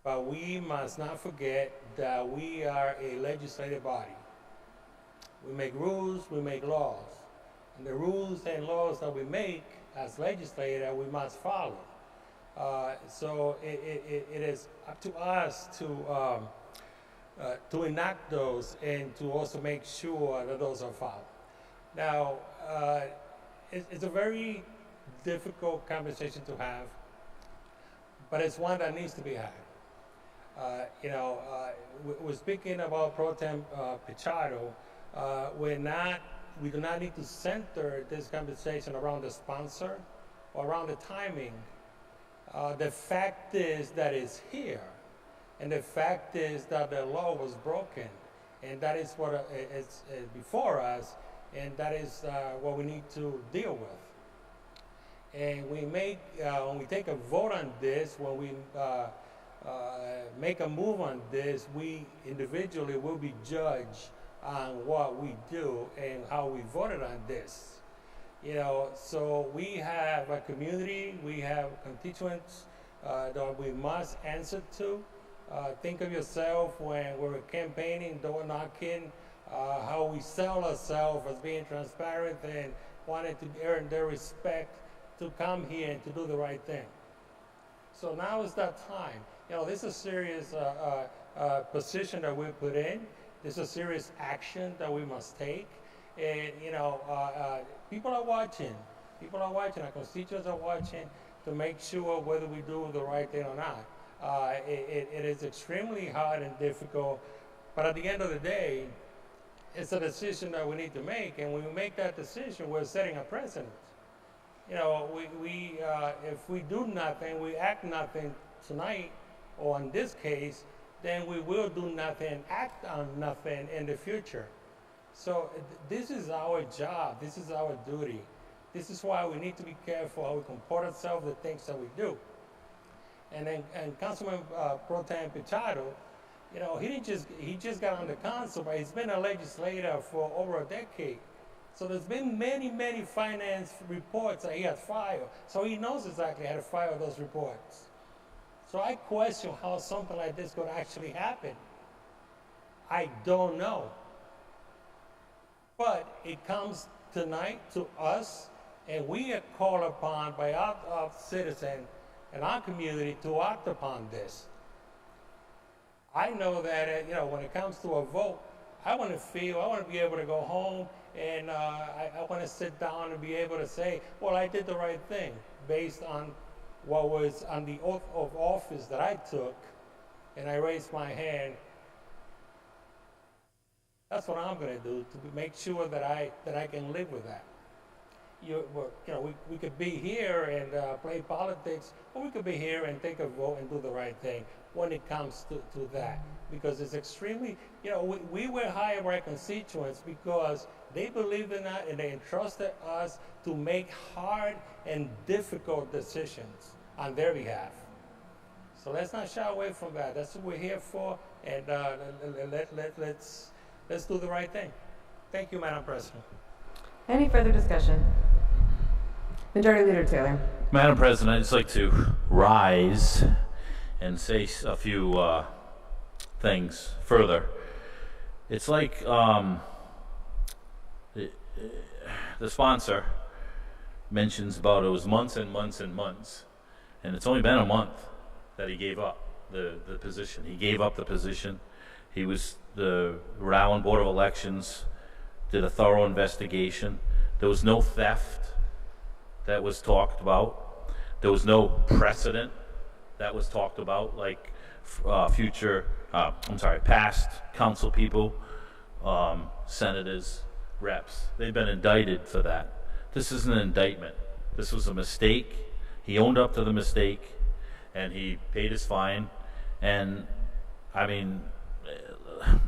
But we must not forget that we are a legislative body. We make rules, we make laws. And the rules and laws that we make as legislators, we must follow. So it is up to us to enact those and to also make sure that those are followed. Now, it's a very difficult conversation to have, but it's one that needs to be had. We're speaking about Pro Tem Pichardo. We do not need to center this conversation around the sponsor or around the timing. The fact is that it's here, and the fact is that the law was broken, and that is what is before us, and that is what we need to deal with. And when we take a vote on this, when we make a move on this, we individually will be judged on what we do and how we voted on this. So we have a community, we have constituents that we must answer to. Think of yourself when we're campaigning, door knocking, how we sell ourselves as being transparent and wanting to earn their respect to come here and to do the right thing. So now is that time. This is a serious position that we put in, This is serious action that we must take. And, you know, people are watching. People are watching. Our constituents are watching to make sure whether we do the right thing or not. It is extremely hard and difficult, but at the end of the day, it's a decision that we need to make. And when we make that decision, we're setting a precedent. You know, if we do nothing, we act nothing tonight, or in this case, then we will do nothing, act on nothing in the future. So this is our job, this is our duty. This is why we need to be careful how we comport ourselves, the things that we do. And then, Councilman Pro Tem Pichardo, you know, he just got on the council, but he's been a legislator for over a decade. So there's been many, many finance reports that he has filed. So he knows exactly how to file those reports. So I question how something like this could actually happen. I don't know. But it comes tonight to us, and we are called upon by our citizens and our community to act upon this. I know that, you know, when it comes to a vote, I want to be able to go home and I want to sit down and be able to say, well, I did the right thing based on what was on the oath of office that I took, and I raised my hand. That's what I'm going to do to make sure that I can live with that. You know, we could be here and play politics, or we could be here and take a vote and do the right thing when it comes to that. Because it's extremely, you know, we were hired by constituents because they believed in that and they entrusted us to make hard and difficult decisions on their behalf. So let's not shy away from that. That's what we're here for, and let's do the right thing. Thank you, Madam President. Any further discussion? Majority Leader Taylor. Madam President, I'd just like to rise and say a few things further. It's like the sponsor mentions about it was months and months and months, and it's only been a month that he gave up the position. He gave up the position. He was the Rhode Island Board of Elections did a thorough investigation. There was no theft that was talked about. There was no precedent that was talked about, like past council people, senators, reps. They've been indicted for that. This is an indictment. This was a mistake. He owned up to the mistake, and he paid his fine. And I mean,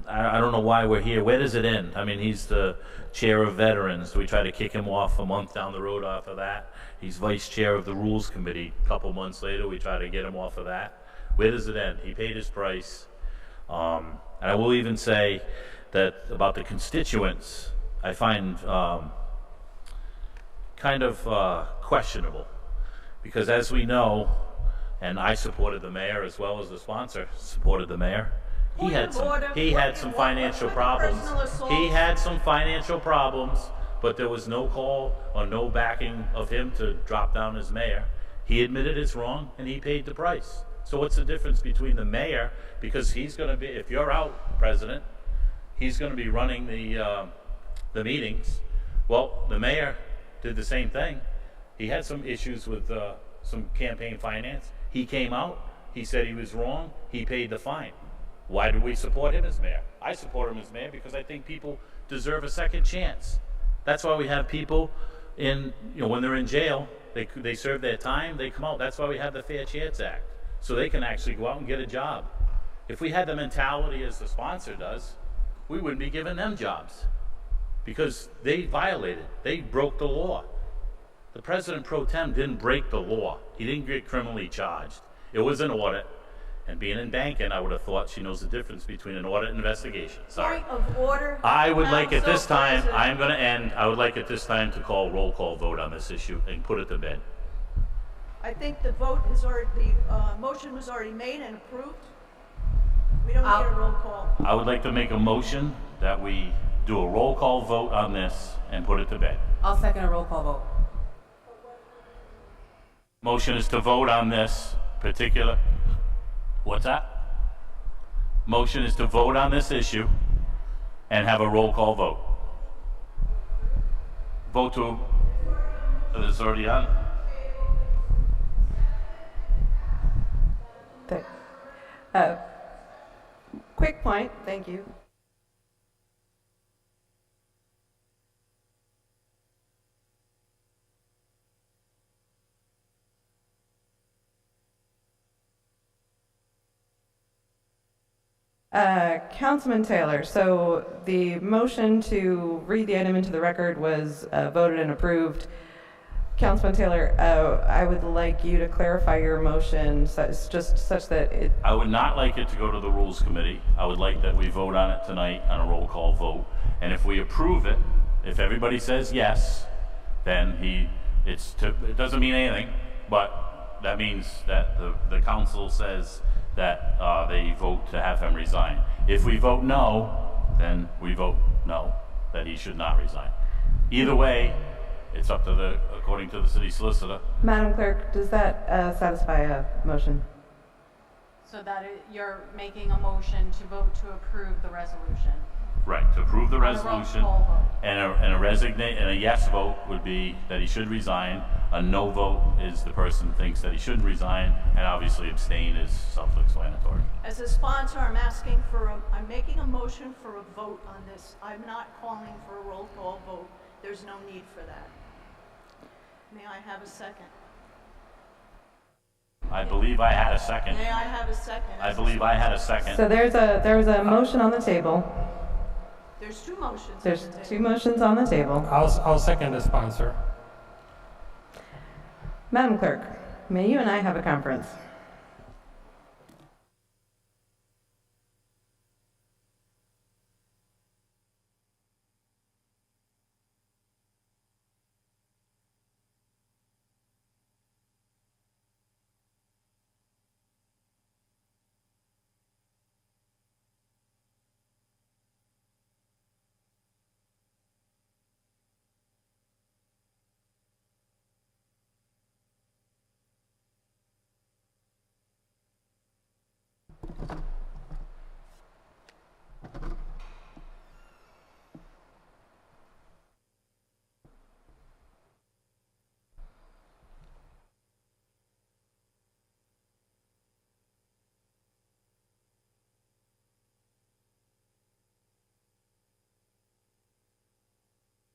I don't know why we're here. Where does it end? I mean, he's the chair of veterans. Do we try to kick him off a month down the road off of that? He's vice chair of the rules committee. A couple months later, we try to get him off of that. Where does it end? He paid his price. And I will even say that about the constituents, I find kind of questionable, because as we know, and I supported the mayor as well as the sponsor supported the mayor. He had some financial problems. He had some financial problems, but there was no call or no backing of him to drop down as mayor. He admitted it's wrong, and he paid the price. So what's the difference between the mayor, because he's going to be, if you're out, President, he's going to be running the meetings. Well, the mayor did the same thing. He had some issues with some campaign finance. He came out. He said he was wrong. He paid the fine. Why do we support him as mayor? I support him as mayor because I think people deserve a second chance. That's why we have people in, when they're in jail, they serve their time, they come out. That's why we have the Fair Chance Act, so they can actually go out and get a job. If we had the mentality as the sponsor does, we wouldn't be giving them jobs, because they violated, they broke the law. The President Pro Tem didn't break the law. He didn't get criminally charged. It was an audit. And being in banking, I would have thought she knows the difference between an audit and investigation. Sorry. Point of order. I would like at this time, I'm going to end, I would like at this time to call roll call vote on this issue and put it to bed. I think the vote is already, the motion was already made and approved. We don't need a roll call. I would like to make a motion that we do a roll call vote on this and put it to bed. I'll second a roll call vote. Motion is to vote on this particular, what's that? Motion is to vote on this issue and have a roll call vote. Vote to, it's already on? Quick point, thank you. Councilman Taylor, so the motion to read the item into the record was voted and approved. Councilman Taylor, I would like you to clarify your motion such that it... I would not like it to go to the Rules Committee. I would like that we vote on it tonight on a roll call vote. And if we approve it, if everybody says yes, then it doesn't mean anything, but that means that the council says that they vote to have him resign. If we vote no, then we vote no, that he should not resign. Either way, it's up to according to the city solicitor. Madam Clerk, does that satisfy a motion? So that you're making a motion to vote to approve the resolution. Right, to approve the On a resolution, roll call and a yes vote would be that he should resign. A no vote is the person thinks that he shouldn't resign, and obviously abstain is self-explanatory. As a sponsor, I'm making a motion for a vote on this. I'm not calling for a roll call vote. There's no need for that. May I have a second? I believe I had a second. May I have a second? I believe I had a second. So there's a motion on the table. There's two motions. There's two motions on the table. I'll second the sponsor. Madam Clerk, may you and I have a conference?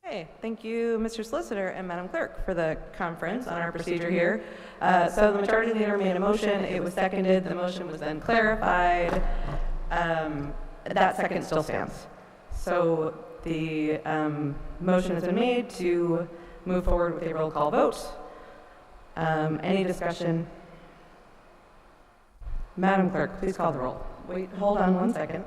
Okay, thank you, Mr. Solicitor and Madam Clerk, for the conference on our procedure here. So the majority leader made a motion, it was seconded, the motion was then clarified. That second still stands. So the motion has been made to move forward with a roll call vote. Any discussion? Madam Clerk, please call the roll. Wait, hold on one second.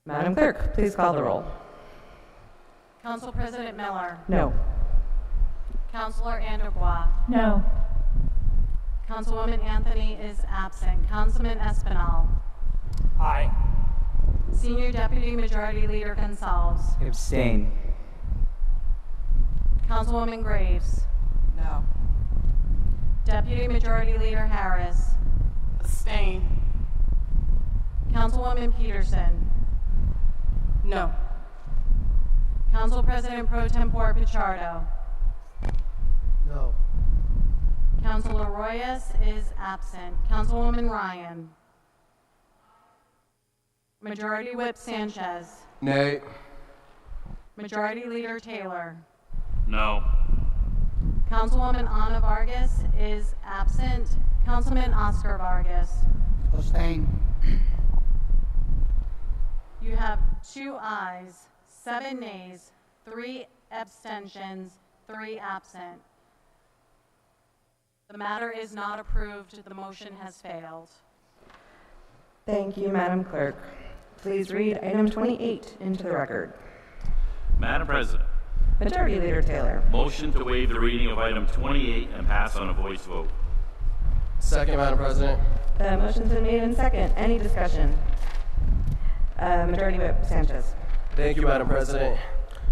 Madam Clerk, please call the roll. Council President Miller. No. Councilor Anderbois. No. Councilwoman Anthony is absent. Councilman Espinal. Aye. Senior Deputy Majority Leader Gonzalez. Abstain. Councilwoman Graves. No. Deputy Majority Leader Harris. Abstain. Councilwoman Peterson. No. Council President Pro Tempore Pichardo. No. Councilor Royas is absent. Councilwoman Ryan. Majority Whip Sanchez. Nay. Majority Leader Taylor. No. Councilwoman Ana Vargas is absent. Councilman Oscar Vargas. Abstain. You have 2 ayes, 7 nays, 3 abstentions, 3 absent. The matter is not approved. The motion has failed. Thank you, Madam Clerk. Please read item 28 into the record. Madam President, Majority Leader Taylor. motion to waive the reading of item 28 and pass on a voice vote. Second, Madam President. The motion's been made in second. Any discussion? Majority Whip Sanchez. Thank you, Madam President.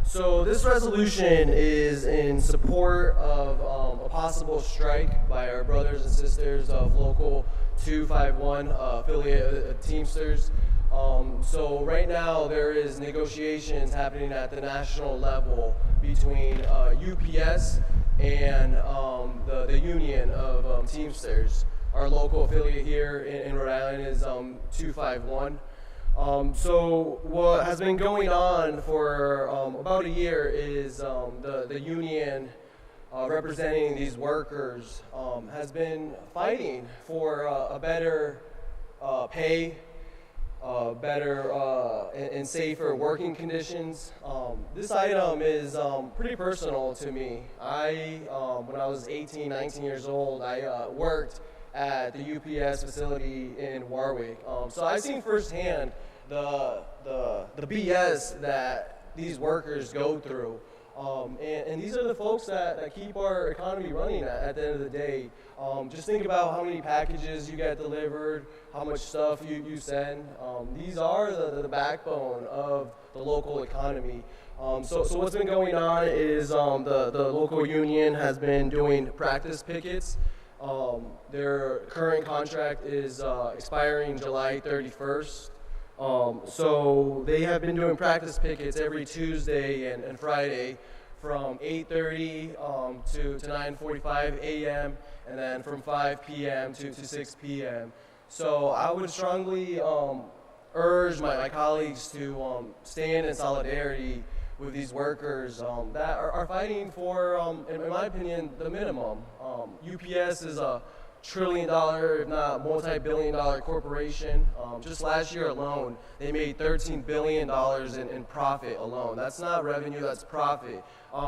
So this resolution is in support of a possible strike by our brothers and sisters of Local 251 affiliate Teamsters. So right now there is negotiations happening at the national level between UPS and the union of Teamsters. Our local affiliate here in Rhode Island is 251. So what has been going on for about a year is the union representing these workers has been fighting for a better pay, better and safer working conditions. This item is pretty personal to me. When I was 18, 19 years old, I worked at the UPS facility in Warwick. So I've seen firsthand the BS that these workers go through. And these are the folks that keep our economy running at the end of the day. Just think about how many packages you get delivered, how much stuff you send. These are the backbone of the local economy. So what's been going on is the local union has been doing practice pickets. Their current contract is expiring July 31st. So they have been doing practice pickets every Tuesday and Friday from 8:30 to 9:45 a.m. and then from 5 p.m. to 6 p.m. So I would strongly urge my colleagues to stand in solidarity with these workers that are fighting for, in my opinion, the minimum. UPS is a $1 trillion, if not multi-billion-dollar corporation. Just last year alone, they made $13 billion in profit alone. That's not revenue, that's profit.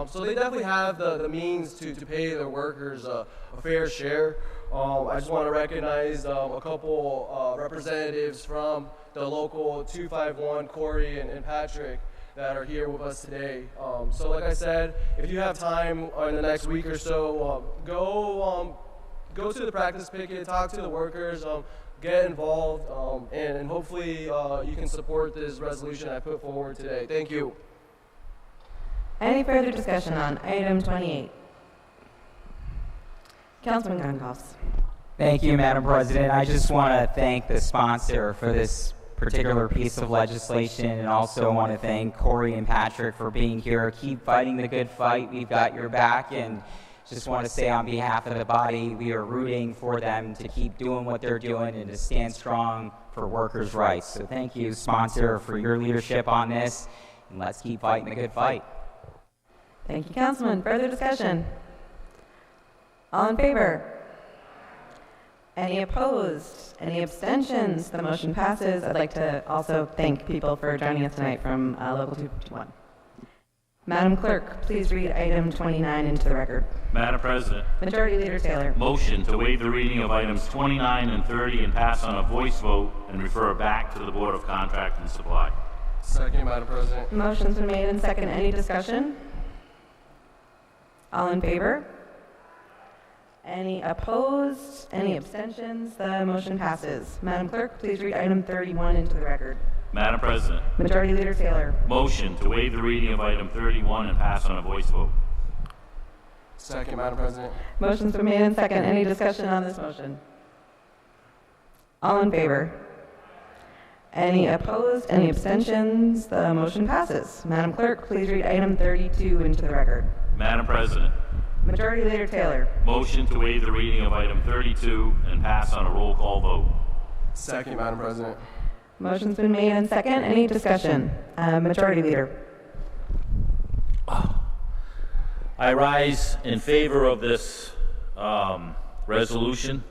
So they definitely have the means to pay their workers a fair share. I just want to recognize a couple representatives from the local 251, Corey and Patrick, that are here with us today. So like I said, if you have time in the next week or so, go to the practice picket, talk to the workers, get involved, and hopefully you can support this resolution I put forward today. Thank you. Any further discussion on item 28? Councilman Goncalves. Thank you, Madam President. I just want to thank the sponsor for this particular piece of legislation, and also want to thank Corey and Patrick for being here. Keep fighting the good fight. We've got your back, and just want to say on behalf of the body, we are rooting for them to keep doing what they're doing and to stand strong for workers' rights. So thank you, sponsor, for your leadership on this, and let's keep fighting the good fight. Thank you, Councilman. Further discussion? All in favor? Any opposed? Any abstentions? The motion passes. I'd like to also thank people for joining us tonight from Local 251. Madam Clerk, please read item 29 into the record. Madam President. Majority Leader Taylor. Motion to waive the reading of items 29 and 30 and pass on a voice vote and refer back to the Board of Contract and Supply. Second, Madam President. Motion's been made and second. Any discussion? All in favor? Any opposed? Any abstentions? The motion passes. Madam Clerk, please read item 31 into the record. Madam President. Majority Leader Taylor. Motion to waive the reading of item 31 and pass on a voice vote. Second, Madam President. Motion's been made and second. Any discussion on this motion? All in favor? Any opposed? Any abstentions? The motion passes. Madam Clerk, please read item 32 into the record. Madam President. Majority Leader Taylor. Motion to waive the reading of item 32 and pass on a roll call vote. Second, Madam President. Motion's been made and second. Any discussion? Majority Leader. I rise in favor of this resolution,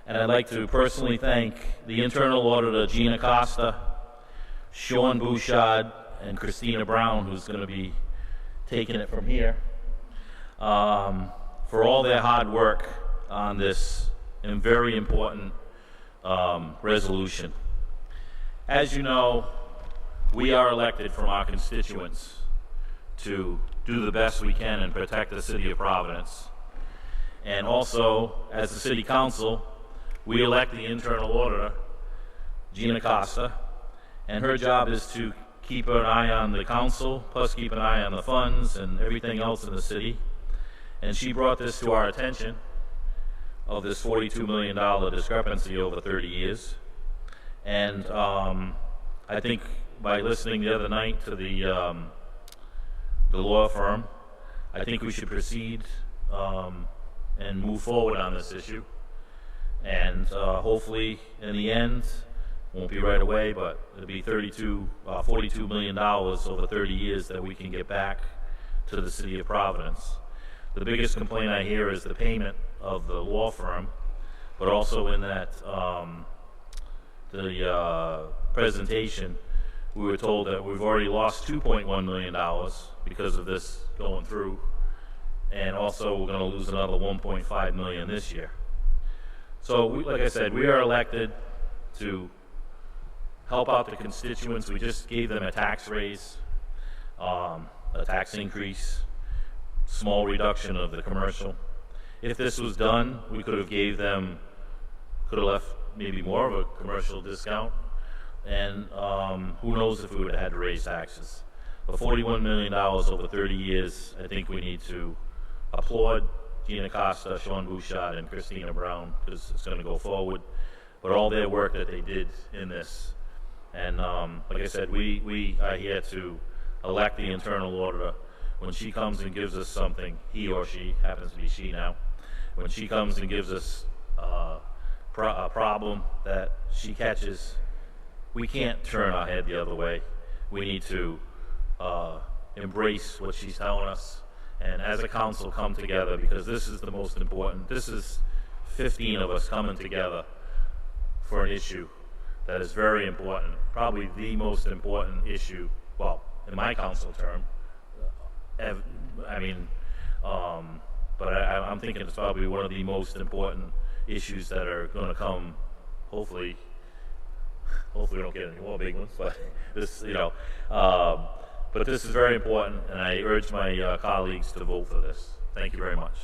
and I'd like to personally thank the Internal Auditor Gina Costa, Sean Bouchard, and Christina Brown, who's going to be taking it from here, for all their hard work on this and very important resolution. As you know, we are elected from our constituents to do the best we can and protect the city of Providence. And also, as the city council, we elect the internal auditor, Gina Costa, and her job is to keep an eye on the council, plus keep an eye on the funds and everything else in the city. And she brought this to our attention of this $42 million discrepancy over 30 years. And I think by listening the other night to the law firm, I think we should proceed and move forward on this issue. And hopefully, in the end, won't be right away, but it'll be $42 million over 30 years that we can get back to the city of Providence. The biggest complaint I hear is the payment of the law firm, but also in that the presentation, we were told that we've already lost $2.1 million because of this going through, and also we're going to lose another $1.5 million this year. So, like I said, we are elected to help out the constituents. We just gave them a tax raise, a tax increase, small reduction of the commercial. If this was done, we could have left maybe more of a commercial discount, and who knows if we would have had to raise taxes. But $41 million over 30 years, I think we need to applaud Gina Costa, Sean Bouchard, and Christina Brown, because it's going to go forward, but all their work that they did in this. And like I said, we are here to elect the internal auditor. When she comes and gives us something, he or she, happens to be she now, when she comes and gives us a problem that she catches, we can't turn our head the other way. We need to embrace what she's telling us, and as a council come together, because this is the most important. This is 15 of us coming together for an issue that is very important, probably the most important issue, well, in my council term. But I'm thinking it's probably one of the most important issues that are going to come. Hopefully we don't get any more big ones, but this, but this is very important, and I urge my colleagues to vote for this. Thank you very much.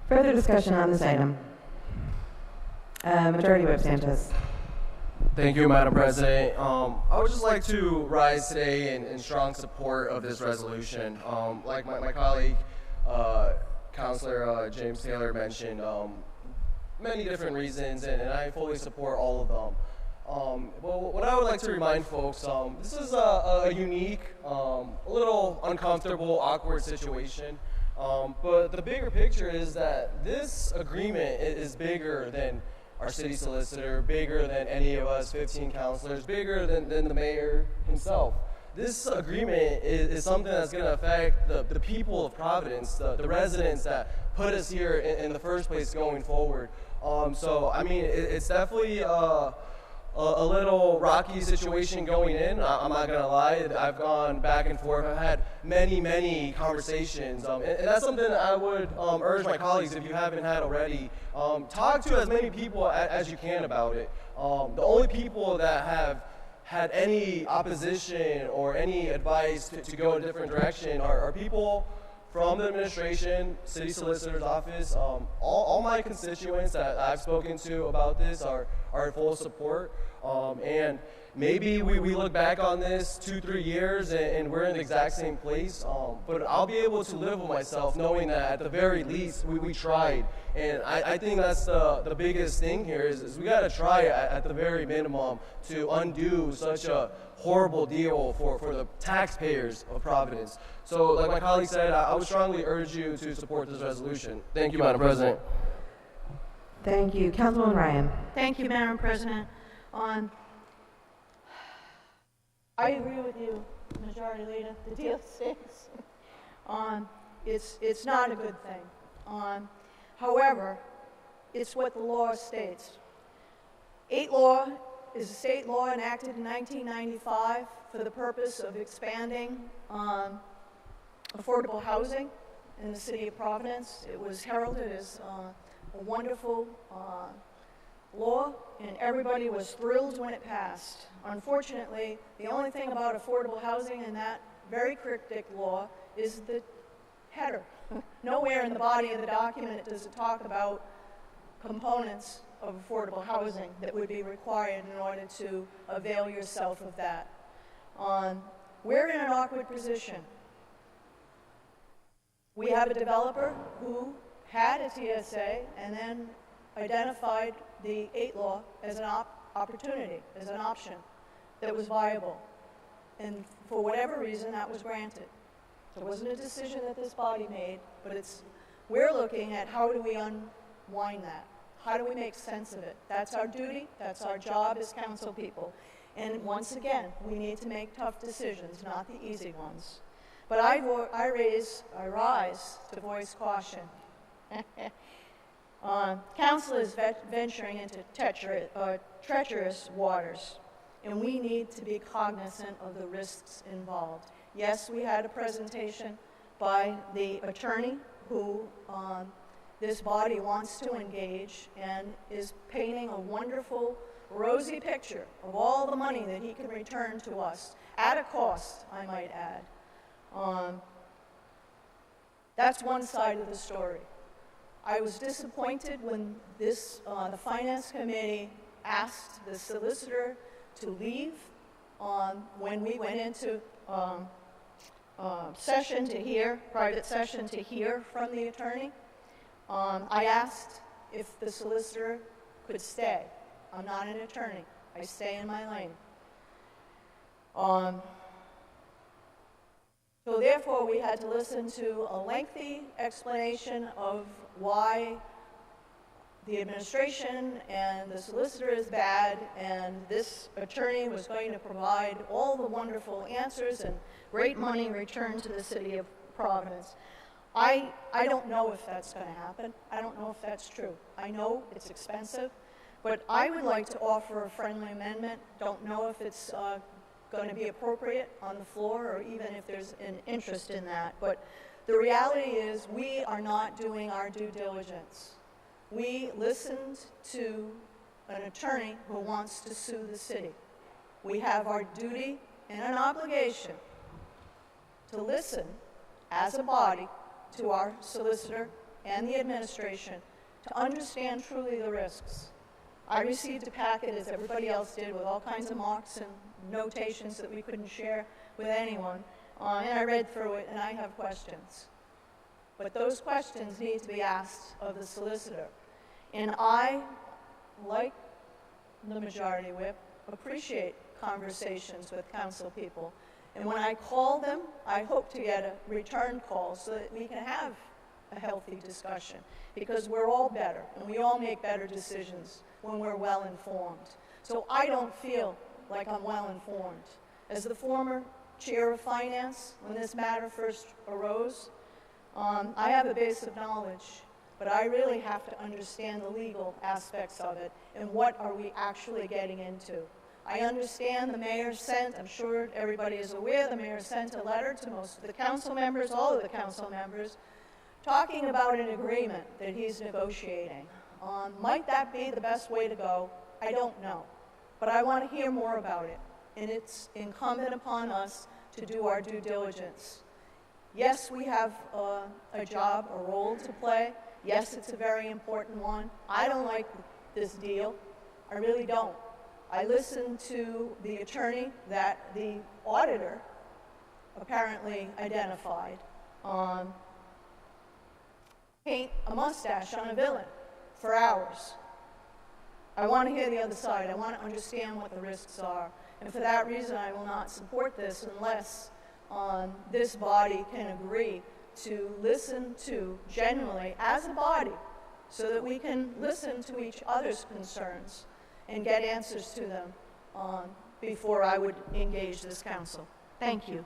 Further discussion on this item. Majority Whip Sanchez. Thank you, Madam President. I would just like to rise today in strong support of this resolution. Like my colleague, Councilor James Taylor mentioned, many different reasons, and I fully support all of them. Well, what I would like to remind folks, this is a unique, a little uncomfortable, awkward situation. But the bigger picture is that this agreement is bigger than our city solicitor, bigger than any of us 15 councilors, bigger than the mayor himself. This agreement is something that's going to affect the people of Providence, the residents that put us here in the first place going forward. So, I mean, it's definitely a little rocky situation going in. I'm not going to lie. I've gone back and forth. I've had many conversations. And that's something that I would urge my colleagues, if you haven't had already, talk to as many people as you can about it. The only people that have had any opposition or any advice to go a different direction are people from the administration, city solicitor's office. All my constituents that I've spoken to about this are in full support. And maybe we look back on this 2-3 years and we're in the exact same place, but I'll be able to live with myself knowing that at the very least we tried. And I think that's the biggest thing here is we got to try at the very minimum to undo such a horrible deal for the taxpayers of Providence. So like my colleague said, I would strongly urge you to support this resolution. Thank you, Madam President. Thank you. Councilwoman Ryan. Thank you, Madam President. I agree with you, Majority Leader. The deal stinks. It's not a good thing. However, it's what the law states. 8 law is a state law enacted in 1995 for the purpose of expanding affordable housing in the city of Providence. It was heralded as a wonderful law, and everybody was thrilled when it passed. Unfortunately, the only thing about affordable housing in that very cryptic law is the header. Nowhere in the body of the document does it talk about components of affordable housing that would be required in order to avail yourself of that. We're in an awkward position. We have a developer who had a TSA and then identified the 8 law as an opportunity, as an option that was viable. And for whatever reason, that was granted. It wasn't a decision that this body made, but we're looking at how do we unwind that? How do we make sense of it? That's our duty, that's our job as council people. And once again, we need to make tough decisions, not the easy ones. But I rise to voice caution. Council is venturing into treacherous waters, and we need to be cognizant of the risks involved. Yes, we had a presentation by the attorney who this body wants to engage and is painting a wonderful, rosy picture of all the money that he can return to us, at a cost, I might add. That's one side of the story. I was disappointed when the Finance Committee asked the solicitor to leave when we went into private session to hear from the attorney. I asked if the solicitor could stay. I'm not an attorney. I stay in my lane. So therefore, we had to listen to a lengthy explanation of why the administration and the solicitor is bad, and this attorney was going to provide all the wonderful answers and great money returned to the city of Providence. I don't know if that's going to happen. I don't know if that's true. I know it's expensive, but I would like to offer a friendly amendment. Don't know if it's going to be appropriate on the floor or even if there's an interest in that. But the reality is we are not doing our due diligence. We listened to an attorney who wants to sue the city. We have our duty and an obligation to listen as a body to our solicitor and the administration to understand truly the risks. I received a packet, as everybody else did, with all kinds of marks and notations that we couldn't share with anyone, and I read through it, and I have questions. But those questions need to be asked of the solicitor. And I, like the majority whip, appreciate conversations with council people. And when I call them, I hope to get a return call so that we can have a healthy discussion, because we're all better, and we all make better decisions when we're well informed. So I don't feel like I'm well informed. As the former chair of finance, when this matter first arose, I have a base of knowledge, but I really have to understand the legal aspects of it and what are we actually getting into. I understand the mayor sent, I'm sure everybody is aware, the mayor sent a letter to most of the council members, all of the council members, talking about an agreement that he's negotiating. Might that be the best way to go? I don't know. But I want to hear more about it. And it's incumbent upon us to do our due diligence. Yes, we have a job, a role to play. Yes, it's a very important one. I don't like this deal. I really don't. I listened to the attorney that the auditor apparently identified paint a mustache on a villain for hours. I want to hear the other side. I want to understand what the risks are. And for that reason, I will not support this unless this body can agree to listen to, genuinely, as a body, so that we can listen to each other's concerns and get answers to them before I would engage this council. Thank you.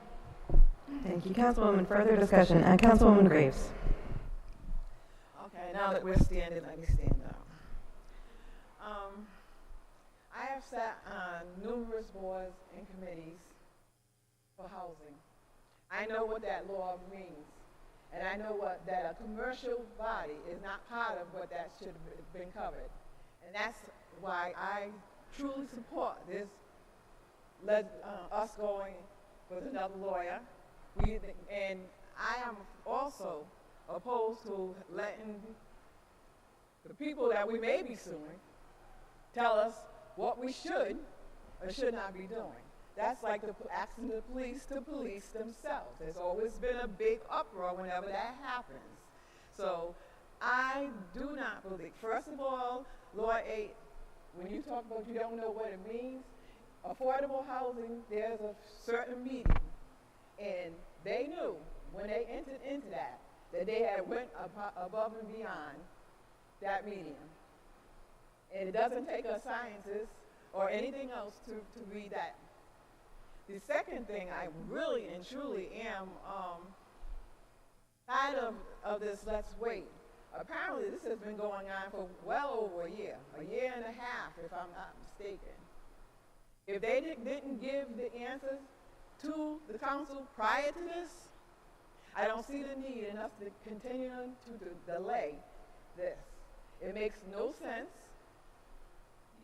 Thank you, Councilwoman. Further discussion. Councilwoman Graves. Okay, now that we're standing, let me stand up. I have sat on numerous boards and committees for housing. I know what that law means, and I know that a commercial body is not part of what that should have been covered. And that's why I truly support this, us going with another lawyer. And I am also opposed to letting the people that we may be suing tell us what we should or should not be doing. That's like asking the police to police themselves. There's always been a big uproar whenever that happens. So I do not believe, first of all, Law 8, when you talk about you don't know what it means, affordable housing, there's a certain meaning. And they knew when they entered into that they had went above and beyond that medium. And it doesn't take a scientist or anything else to read that. The second thing, I really and truly am tired of this let's wait. Apparently this has been going on for well over a year and a half if I'm not mistaken. If they didn't give the answers to the council prior to this, I don't see the need in us to continue to delay this. It makes no sense.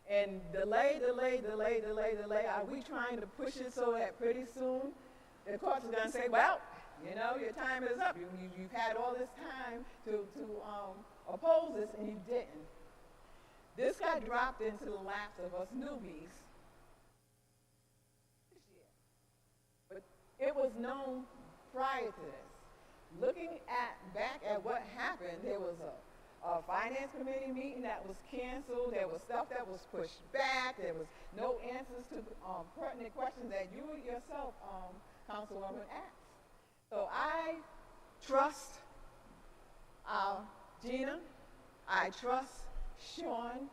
And delay. Are we trying to push it so that pretty soon the courts are going to say, well, you know, your time is up. You've had all this time to oppose this, and you didn't. This got dropped into the laps of us newbies this year. But it was known prior to this. Looking back at what happened, there was a finance committee meeting that was canceled. There was stuff that was pushed back. There was no answers to pertinent questions that you yourself, Councilwoman, asked. So I trust Gina. I trust Sean.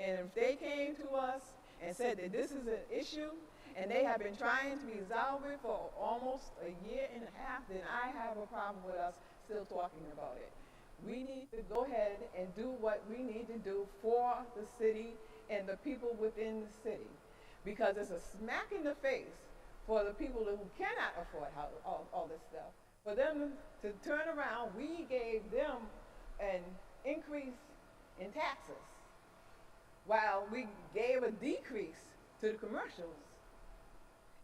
And if they came to us and said that this is an issue, and they have been trying to resolve it for almost a year and a half, then I have a problem with us still talking about it. We need to go ahead and do what we need to do for the city and the people within the city. Because it's a smack in the face for the people who cannot afford all this stuff. For them to turn around, we gave them an increase in taxes while we gave a decrease to the commercials.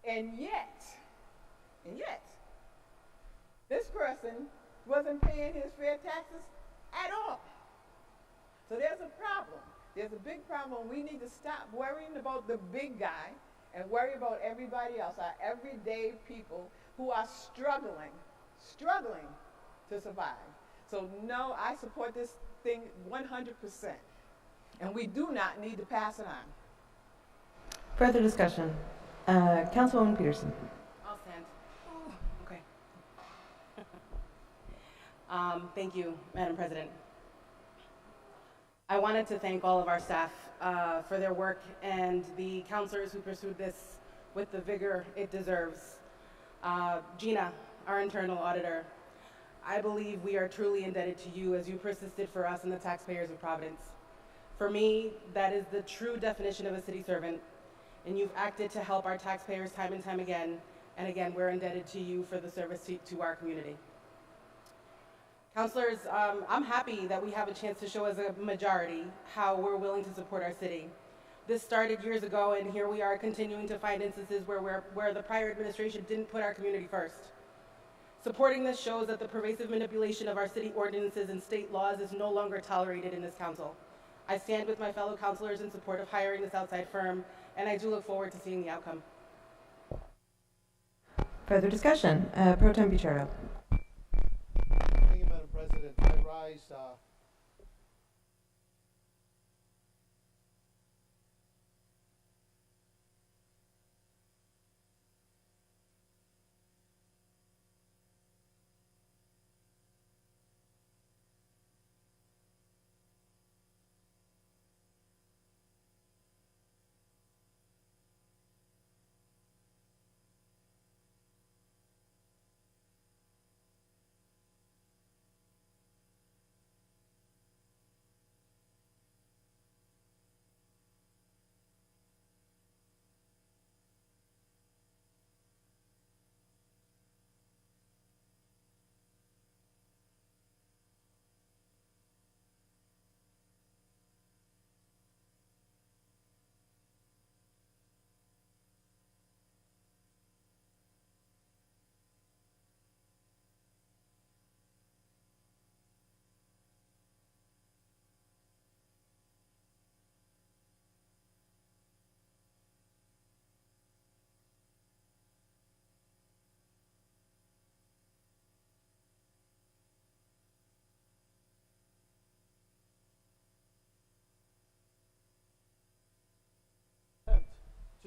And yet, this person wasn't paying his fair taxes at all. So there's a problem. There's a big problem. We need to stop worrying about the big guy and worry about everybody else, our everyday people who are struggling to survive. So no, I support this thing 100%. And we do not need to pass it on. Further discussion. Councilwoman Peterson. I'll stand. Okay. Thank you, Madam President. I wanted to thank all of our staff for their work and the counselors who pursued this with the vigor it deserves. Gina, our internal auditor, I believe we are truly indebted to you as you persisted for us and the taxpayers of Providence. For me, that is the true definition of a city servant, and you've acted to help our taxpayers time and time again, and again, we're indebted to you for the service to our community. Councilors, I'm happy that we have a chance to show as a majority how we're willing to support our city. This started years ago, and here we are continuing to find instances where the prior administration didn't put our community first. Supporting this shows that the pervasive manipulation of our city ordinances and state laws is no longer tolerated in this council. I stand with my fellow councilors in support of hiring this outside firm, and I do look forward to seeing the outcome. Further discussion. Pro Tem Bucciardo. Thank you, Madam President. I rise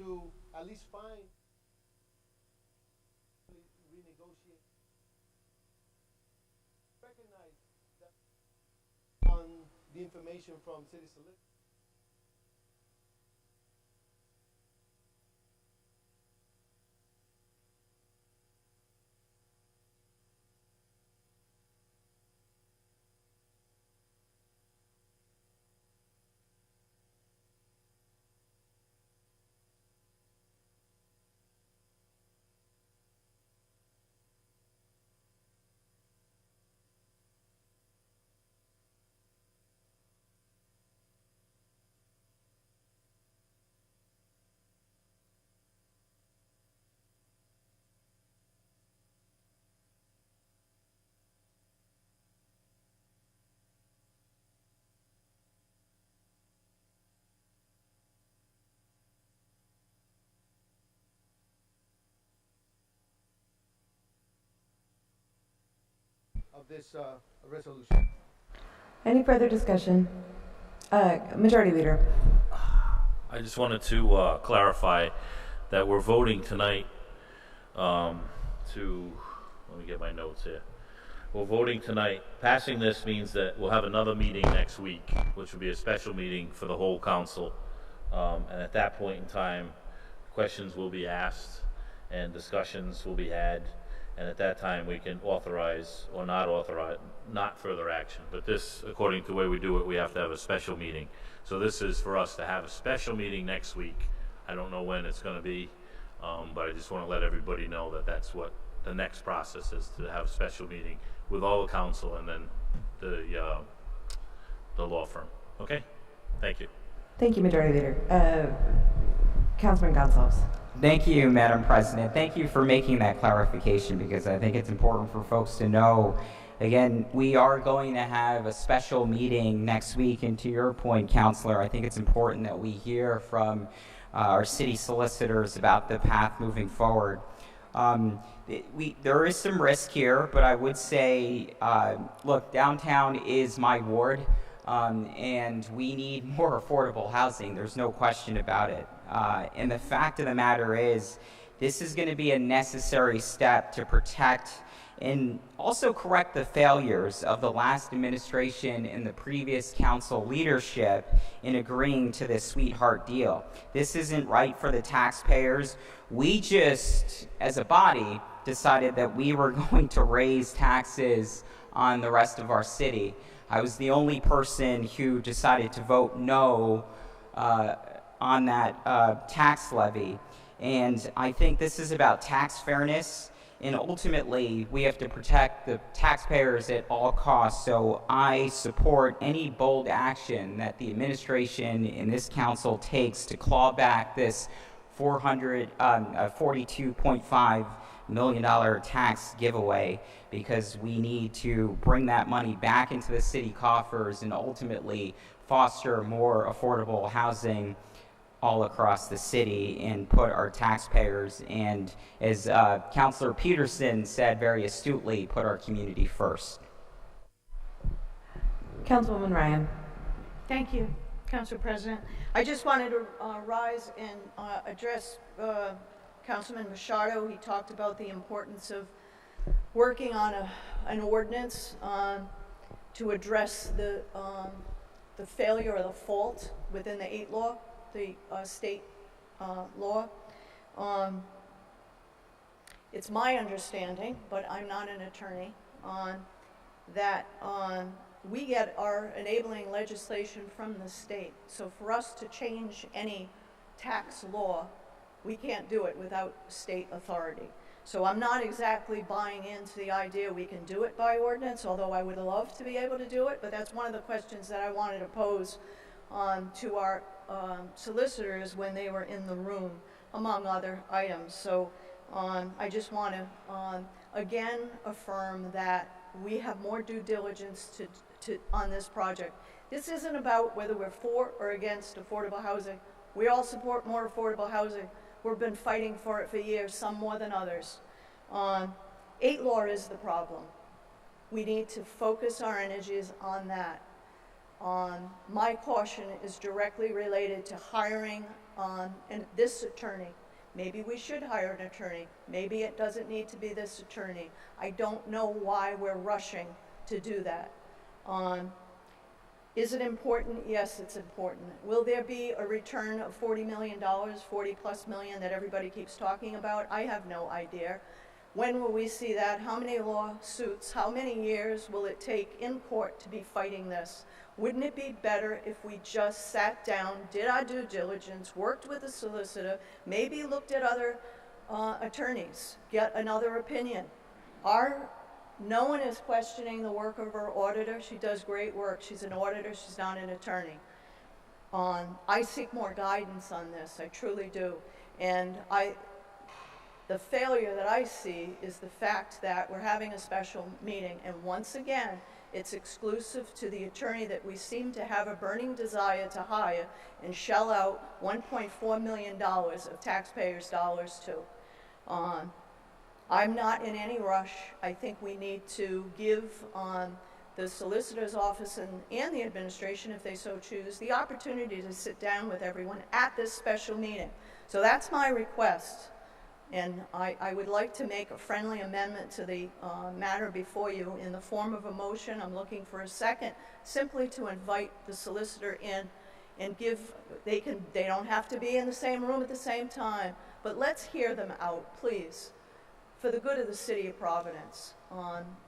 to at least find, renegotiate, recognize that on the information from city solicitor. Of this resolution. Any further discussion? Majority Leader. I just wanted to clarify that we're voting tonight let me get my notes here. We're voting tonight. Passing this means that we'll have another meeting next week, which will be a special meeting for the whole council. And at that point in time, questions will be asked and discussions will be had. And at that time, we can authorize or not authorize, not further action. But this, according to the way we do it, we have to have a special meeting. So this is for us to have a special meeting next week. I don't know when it's going to be, but I just want to let everybody know that that's what the next process is, to have a special meeting with all the council and then the law firm. Okay? Thank you. Thank you, Majority Leader. Councilman Gonsalves. Thank you, Madam President. Thank you for making that clarification, because I think it's important for folks to know. Again, we are going to have a special meeting next week, and to your point, Councilor, I think it's important that we hear from our city solicitors about the path moving forward. There is some risk here, but I would say, look, downtown is my ward, and we need more affordable housing. There's no question about it. And the fact of the matter is, this is going to be a necessary step to protect and also correct the failures of the last administration and the previous council leadership in agreeing to this sweetheart deal. This isn't right for the taxpayers. We just, as a body, decided that we were going to raise taxes on the rest of our city. I was the only person who decided to vote no on that tax levy. And I think this is about tax fairness, and ultimately we have to protect the taxpayers at all costs. So I support any bold action that the administration and this council takes to claw back this $42.5 million tax giveaway, because we need to bring that money back into the city coffers and ultimately foster more affordable housing all across the city and put our taxpayers and, as Councilor Peterson said very astutely, put our community first. Councilwoman Ryan. Thank you, Council President. I just wanted to rise and address Councilman Machado. He talked about the importance of working on an ordinance to address the failure or the fault within the 8 law, the state law. It's my understanding, but I'm not an attorney, that we get our enabling legislation from the state. So for us to change any tax law, we can't do it without state authority. So I'm not exactly buying into the idea we can do it by ordinance, although I would love to be able to do it, but that's one of the questions that I wanted to pose to our solicitors when they were in the room, among other items. So I just want to again affirm that we have more due diligence on this project. This isn't about whether we're for or against affordable housing. We all support more affordable housing. We've been fighting for it for years, some more than others. 8 law is the problem. We need to focus our energies on that. My caution is directly related to hiring this attorney. Maybe we should hire an attorney. Maybe it doesn't need to be this attorney. I don't know why we're rushing to do that. Is it important? Yes, it's important. Will there be a return of $40 million, 40 plus million that everybody keeps talking about? I have no idea. When will we see that? How many lawsuits, how many years will it take in court to be fighting this? Wouldn't it be better if we just sat down, did our due diligence, worked with a solicitor, maybe looked at other attorneys, get another opinion? No one is questioning the work of our auditor. She does great work. She's an auditor. She's not an attorney. I seek more guidance on this. I truly do. And the failure that I see is the fact that we're having a special meeting, and once again, it's exclusive to the attorney that we seem to have a burning desire to hire and shell out $1.4 million of taxpayers' dollars to. I'm not in any rush. I think we need to give the solicitor's office and the administration, if they so choose, the opportunity to sit down with everyone at this special meeting. So that's my request. And I would like to make a friendly amendment to the matter before you in the form of a motion. I'm looking for a second, simply to invite the solicitor in and they don't have to be in the same room at the same time, but let's hear them out, please, for the good of the city of Providence.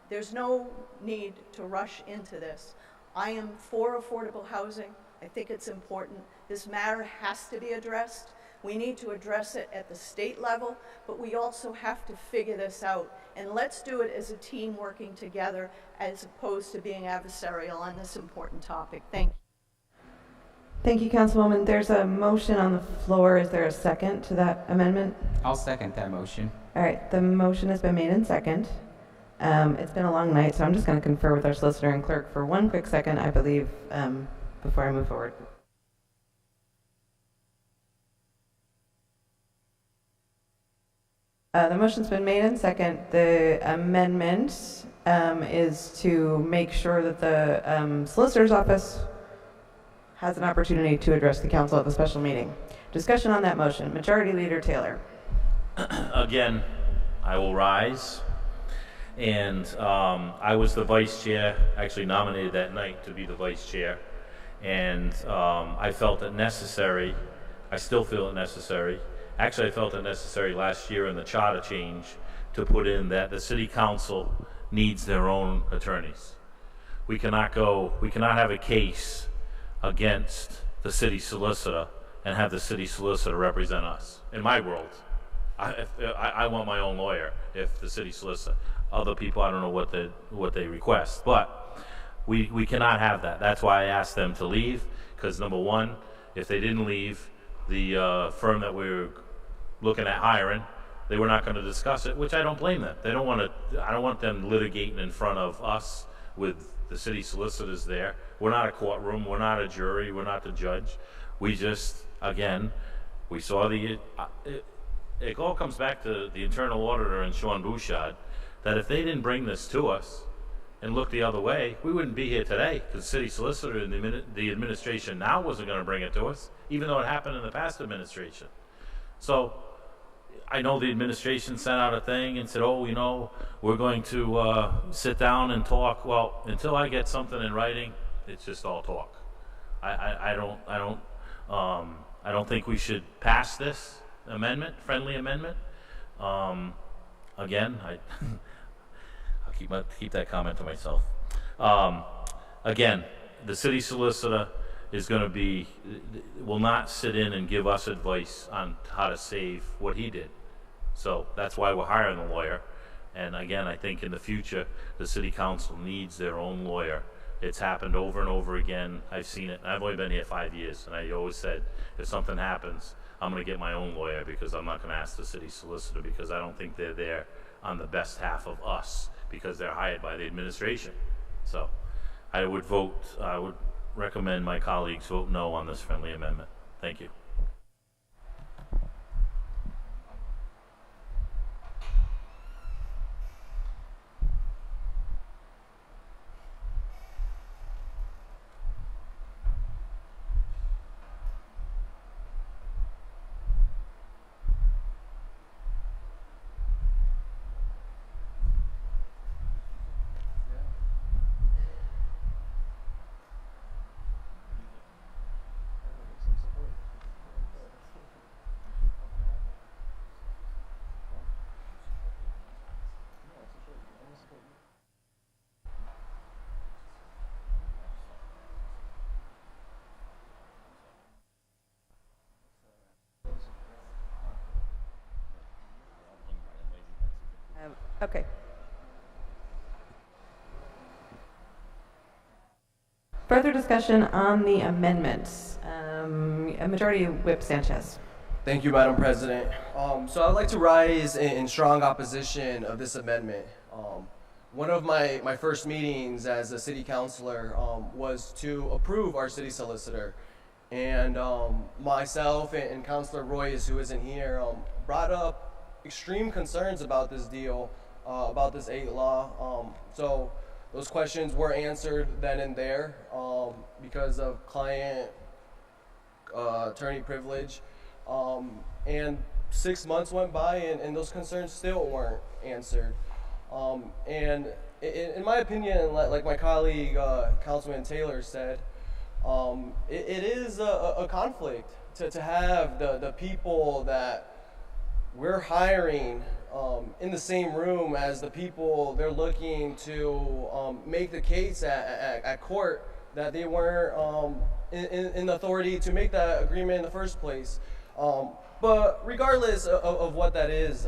There's no need to rush into this. I am for affordable housing. I think it's important. This matter has to be addressed. We need to address it at the state level, but we also have to figure this out. And let's do it as a team working together as opposed to being adversarial on this important topic. Thank you. Thank you, Councilwoman. There's a motion on the floor. Is there a second to that amendment? I'll second that motion. All right, the motion has been made in second. It's been a long night, so I'm just going to confer with our solicitor and clerk for one quick second, I believe, before I move forward. The motion's been made in second. The amendment is to make sure that the solicitor's office has an opportunity to address the council at the special meeting. Discussion on that motion. Majority Leader Taylor. Again, I will rise. And I was the vice chair, actually nominated that night to be the vice chair. And I felt it necessary, I still feel it necessary. Actually, I felt it necessary last year in the charter change to put in that the city council needs their own attorneys. We cannot have a case against the city solicitor and have the city solicitor represent us. In my world, I want my own lawyer if the city solicitor. Other people, I don't know what they request, but we cannot have that. That's why I asked them to leave, because number one, if they didn't leave, the firm that we were looking at hiring, they were not going to discuss it, which I don't blame them. They don't want to. I don't want them litigating in front of us with the city solicitors there. We're not a courtroom. We're not a jury. We're not the judge. We just, again, we saw it all comes back to the internal auditor and Sean Bouchard, that if they didn't bring this to us and look the other way, we wouldn't be here today, because the city solicitor and the administration now wasn't going to bring it to us, even though it happened in the past administration. So I know the administration sent out a thing and said, oh, you know, we're going to sit down and talk. Well, until I get something in writing, it's just all talk. I don't think we should pass this amendment, friendly amendment. Again, I'll keep that comment to myself. Again, the city solicitor is going to will not sit in and give us advice on how to save what he did. So that's why we're hiring a lawyer. And again, I think in the future, the city council needs their own lawyer. It's happened over and over again. I've seen it. I've only been here 5 years, and I always said, if something happens, I'm going to get my own lawyer, because I'm not going to ask the city solicitor, because I don't think they're there on the best half of us, because they're hired by the administration. So I would recommend my colleagues vote no on this friendly amendment. Thank you. Okay. Further discussion on the amendments. A majority Whip Sanchez. Thank you, Madam President. So I'd like to rise in strong opposition of this amendment. One of my first meetings as a city councilor was to approve our city solicitor. And myself and Councilor Royce, who isn't here, brought up extreme concerns about this deal, about this 8 law. So those questions were answered then and there because of client attorney privilege. And 6 months went by and those concerns still weren't answered. And in my opinion, like my colleague Councilman Taylor said, it is a conflict to have the people that we're hiring in the same room as the people they're looking to make the case at court that they weren't in authority to make that agreement in the first place. But regardless of what that is,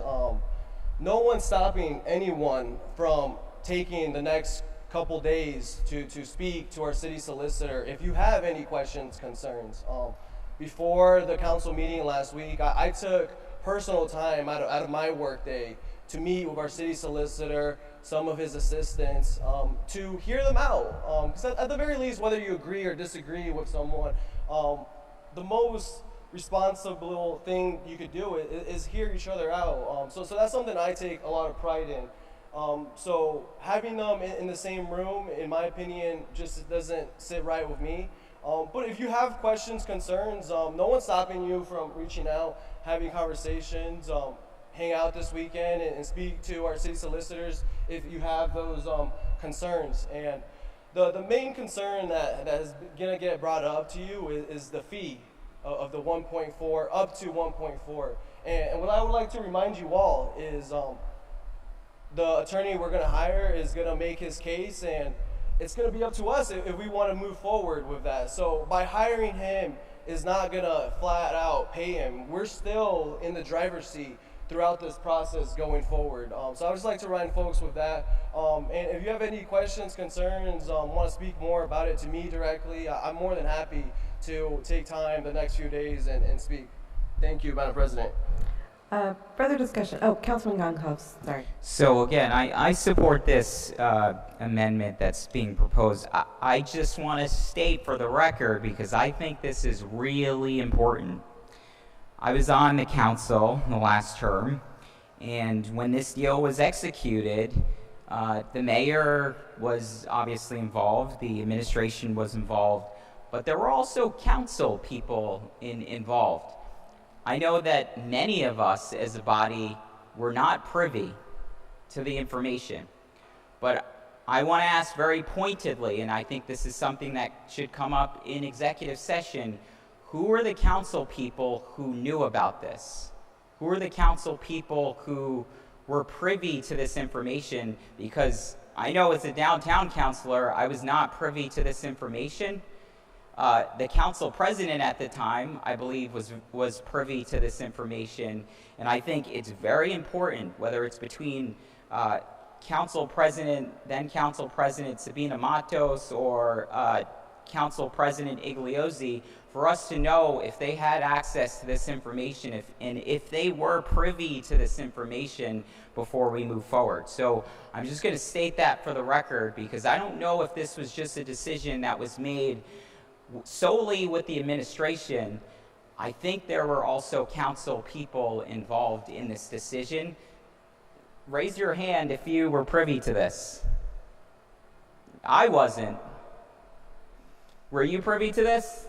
no one's stopping anyone from taking the next couple days to speak to our city solicitor if you have any questions, concerns. Before the council meeting last week, I took personal time out of my workday to meet with our city solicitor, some of his assistants, to hear them out. Because at the very least, whether you agree or disagree with someone, the most responsible thing you could do is hear each other out. So that's something I take a lot of pride in. So having them in the same room, in my opinion, just doesn't sit right with me. But if you have questions, concerns, no one's stopping you from reaching out, having conversations, hang out this weekend and speak to our city solicitors if you have those concerns. And the main concern that is gonna get brought up to you is the fee of the 1.4 up to 1.4. And what I would like to remind you all is the attorney we're gonna hire is gonna make his case, and it's gonna be up to us if we wanna move forward with that. So by hiring him is not gonna flat out pay him. We're still in the driver's seat throughout this process going forward. So I would just like to remind folks with that. And if you have any questions, concerns, want to speak more about it to me directly, I'm more than happy to take time the next few days and speak. Thank you, Madam President. Further discussion. Oh, Councilman Goncalves, sorry. So again, I support this amendment that's being proposed. I just want to state for the record, because I think this is really important. I was on the council in the last term, and when this deal was executed, the mayor was obviously involved, the administration was involved, but there were also council people involved. I know that many of us as a body were not privy to the information, but I want to ask very pointedly, and I think this is something that should come up in executive session, who are the council people who knew about this? Who are the council people who were privy to this information? Because I know as a downtown councilor, I was not privy to this information. The council president at the time, I believe, was privy to this information. And I think it's very important, whether it's between Council President, then Council President Sabina Matos, or Council President Igliozzi, for us to know if they had access to this information, if they were privy to this information before we move forward. So I'm just going to state that for the record, because I don't know if this was just a decision that was made solely with the administration. I think there were also council people involved in this decision. Raise your hand if you were privy to this. I wasn't. Were you privy to this?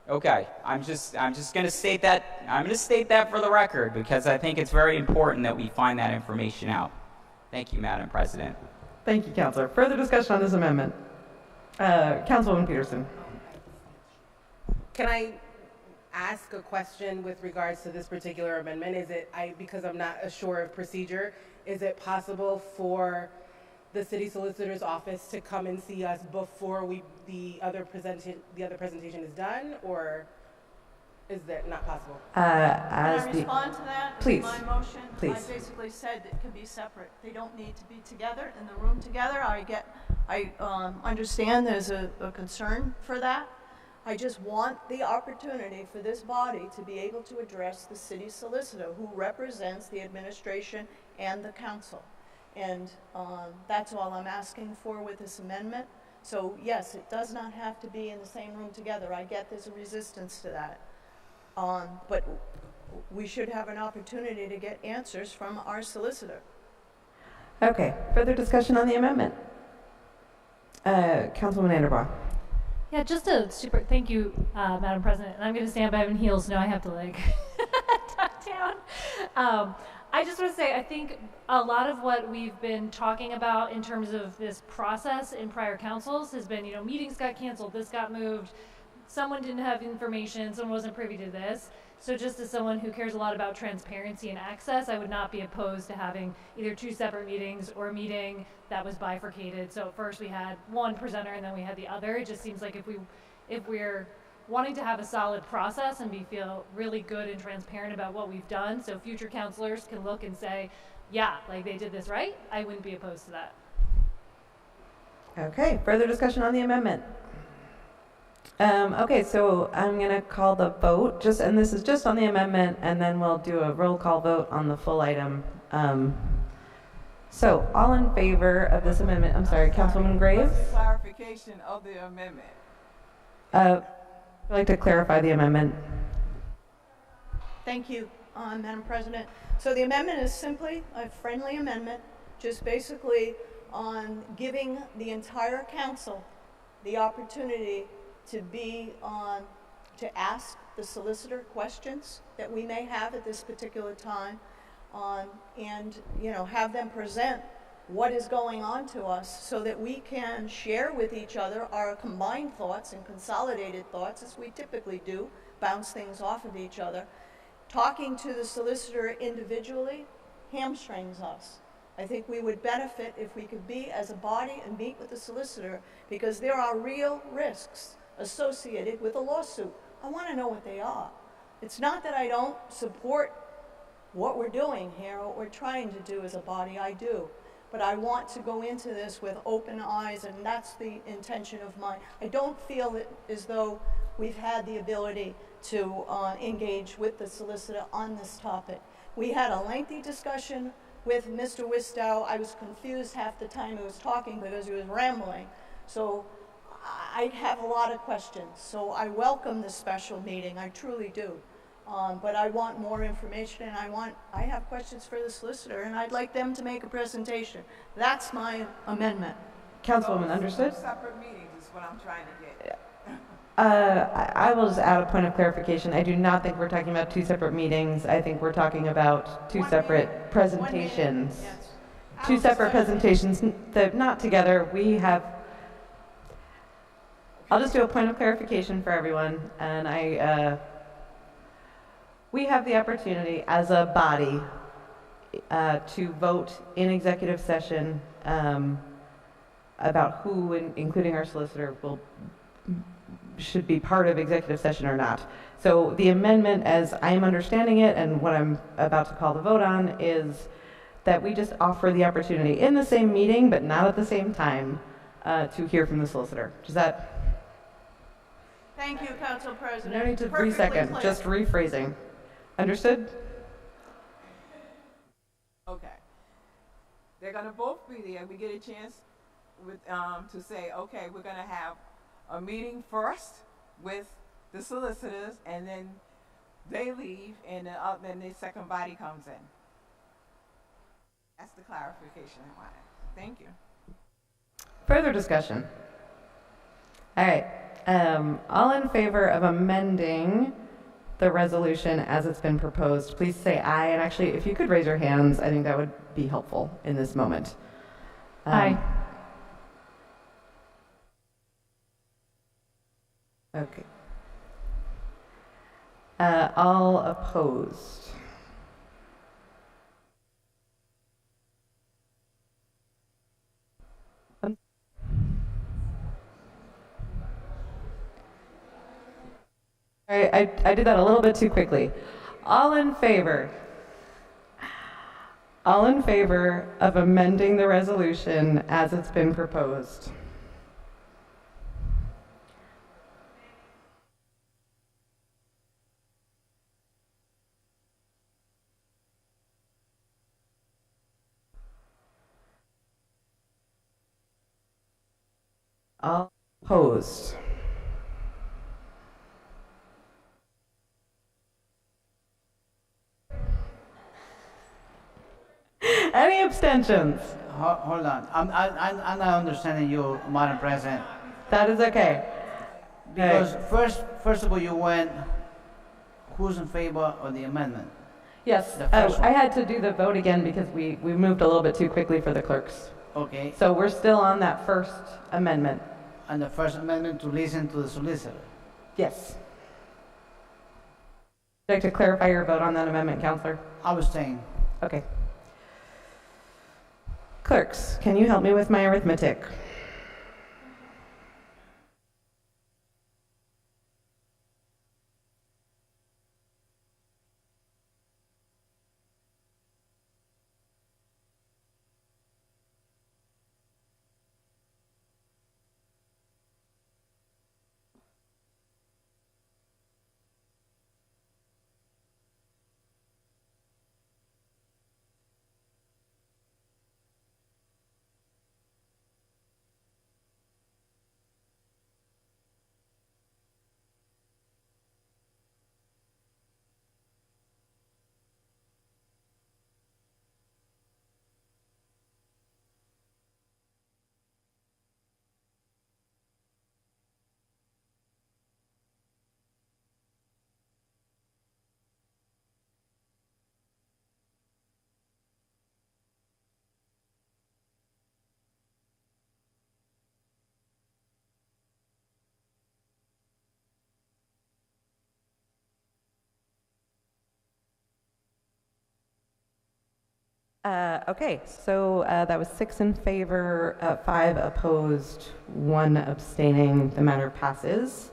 Okay, I'm just going to state that. I'm going to state that for the record, because I think it's very important that we find that information out. Thank you, Madam President. Thank you, Councilor. Further discussion on this amendment. Councilwoman Peterson. Can I ask a question with regards to this particular amendment? Is it, because I'm not sure of procedure, is it possible for the city solicitor's office to come and see us before the other presentation is done, or? Is that not possible? Can I respond to that? Please. My motion, Please. I basically said it could be separate. They don't need to be together in the room together. I understand there's a concern for that. I just want the opportunity for this body to be able to address the city solicitor who represents the administration and the council. And that's all I'm asking for with this amendment. So yes, it does not have to be in the same room together. I get there's a resistance to that. But we should have an opportunity to get answers from our solicitor. Okay, further discussion on the amendment? Councilwoman Anderbaugh. Yeah, just a super, thank you, Madam President. And I'm going to stand by my heels, now I have to like tuck down. I just want to say, I think a lot of what we've been talking about in terms of this process in prior councils has been, meetings got canceled, this got moved, someone didn't have information, someone wasn't privy to this. So just as someone who cares a lot about transparency and access, I would not be opposed to having either two separate meetings or a meeting that was bifurcated. So at first we had one presenter and then we had the other. It just seems like if we're wanting to have a solid process and feel really good and transparent about what we've done, so future counselors can look and say, yeah, like they did this right, I wouldn't be opposed to that. Okay, further discussion on the amendment? Okay, so I'm going to call the vote, and this is just on the amendment, and then we'll do a roll call vote on the full item. So, all in favor of this amendment? I'm sorry, Councilwoman Graves? What's the clarification of the amendment? I'd like to clarify the amendment. Thank you, Madam President. So the amendment is simply a friendly amendment, just basically on giving the entire council the opportunity to be on, to ask the solicitor questions that we may have at this particular time, and have them present what is going on to us so that we can share with each other our combined thoughts and consolidated thoughts, as we typically do, bounce things off of each other. Talking to the solicitor individually hamstrings us. I think we would benefit if we could be as a body and meet with the solicitor, because there are real risks associated with a lawsuit. I want to know what they are. It's not that I don't support what we're doing here, what we're trying to do as a body, I do. But I want to go into this with open eyes, and that's the intention of mine. I don't feel it as though we've had the ability to engage with the solicitor on this topic. We had a lengthy discussion with Mr. Wistow. I was confused half the time he was talking because he was rambling. So I have a lot of questions. So I welcome this special meeting, I truly do. But I want more information, and I have questions for the solicitor, and I'd like them to make a presentation. That's my amendment. Councilwoman, understood? Separate meetings is what I'm trying to get. I will just add a point of clarification. I do not think we're talking about two separate meetings. I think we're talking about two separate presentations. Yes. Two separate presentations, not together. I'll just do a point of clarification for everyone, and we have the opportunity as a body to vote in executive session about who, including our solicitor, should be part of executive session or not. So the amendment, as I'm understanding it, and what I'm about to call the vote on, is that we just offer the opportunity in the same meeting, but not at the same time, to hear from the solicitor. Does that? Thank you, Council President. No need to Perfectly re-second, clear. just rephrasing. Understood? Okay. They're gonna both be there. We get a chance to say, okay, we're gonna have a meeting first with the solicitors, and then they leave, and then the second body comes in. That's the clarification I wanted. Thank you. Further discussion? All right. All in favor of amending the resolution as it's been proposed, please say aye. And actually, if you could raise your hands, I think that would be helpful in this moment. Aye. Okay. All opposed? I did that a little bit too quickly. All in favor? All in favor of amending the resolution as it's been proposed? All opposed? Any abstentions? Hold on. I'm not understanding you, Madam President. That is okay. Because first of all, you went, who's in favor of the amendment? Yes, The first I one. had to do the vote again because we moved a little bit too quickly for the clerks. Okay. So we're still on that first amendment. And the first amendment to listen to the solicitor. Yes. Would you like to clarify your vote on that amendment, Counselor? I was saying, Okay. Clerks, can you help me with my arithmetic? Okay, so that was 6 in favor, 5 opposed, 1 abstaining. The matter passes.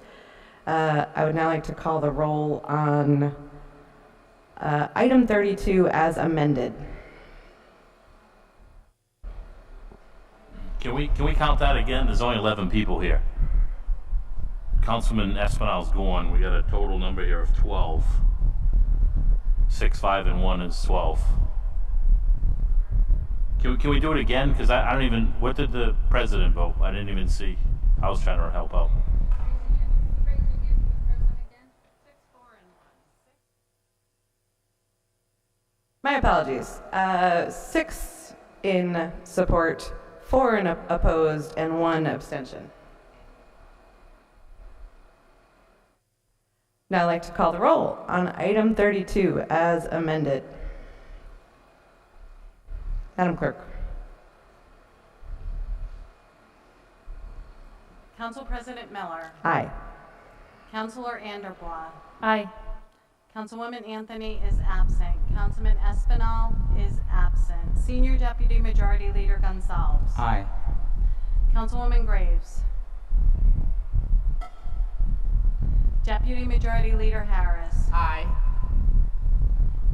I would now like to call the roll on item 32 as amended. Can we count that again? There's only 11 people here. Councilman Espinal's gone. We got a total number here of 12. 6, 5, and 1 is 12. Can we do it again? Because I don't even, what did the president vote? I didn't even see. I was trying to help out. My apologies. 6 in support, 4 in opposed, and 1 abstention. Now I'd like to call the roll on item 32 as amended. Madam Clerk. Council President Miller. Aye. Councilor Anderblatt. Aye. Councilwoman Anthony is absent. Councilman Espinal is absent. Senior Deputy Majority Leader Gonzalez. Aye. Councilwoman Graves. Deputy Majority Leader Harris. Aye.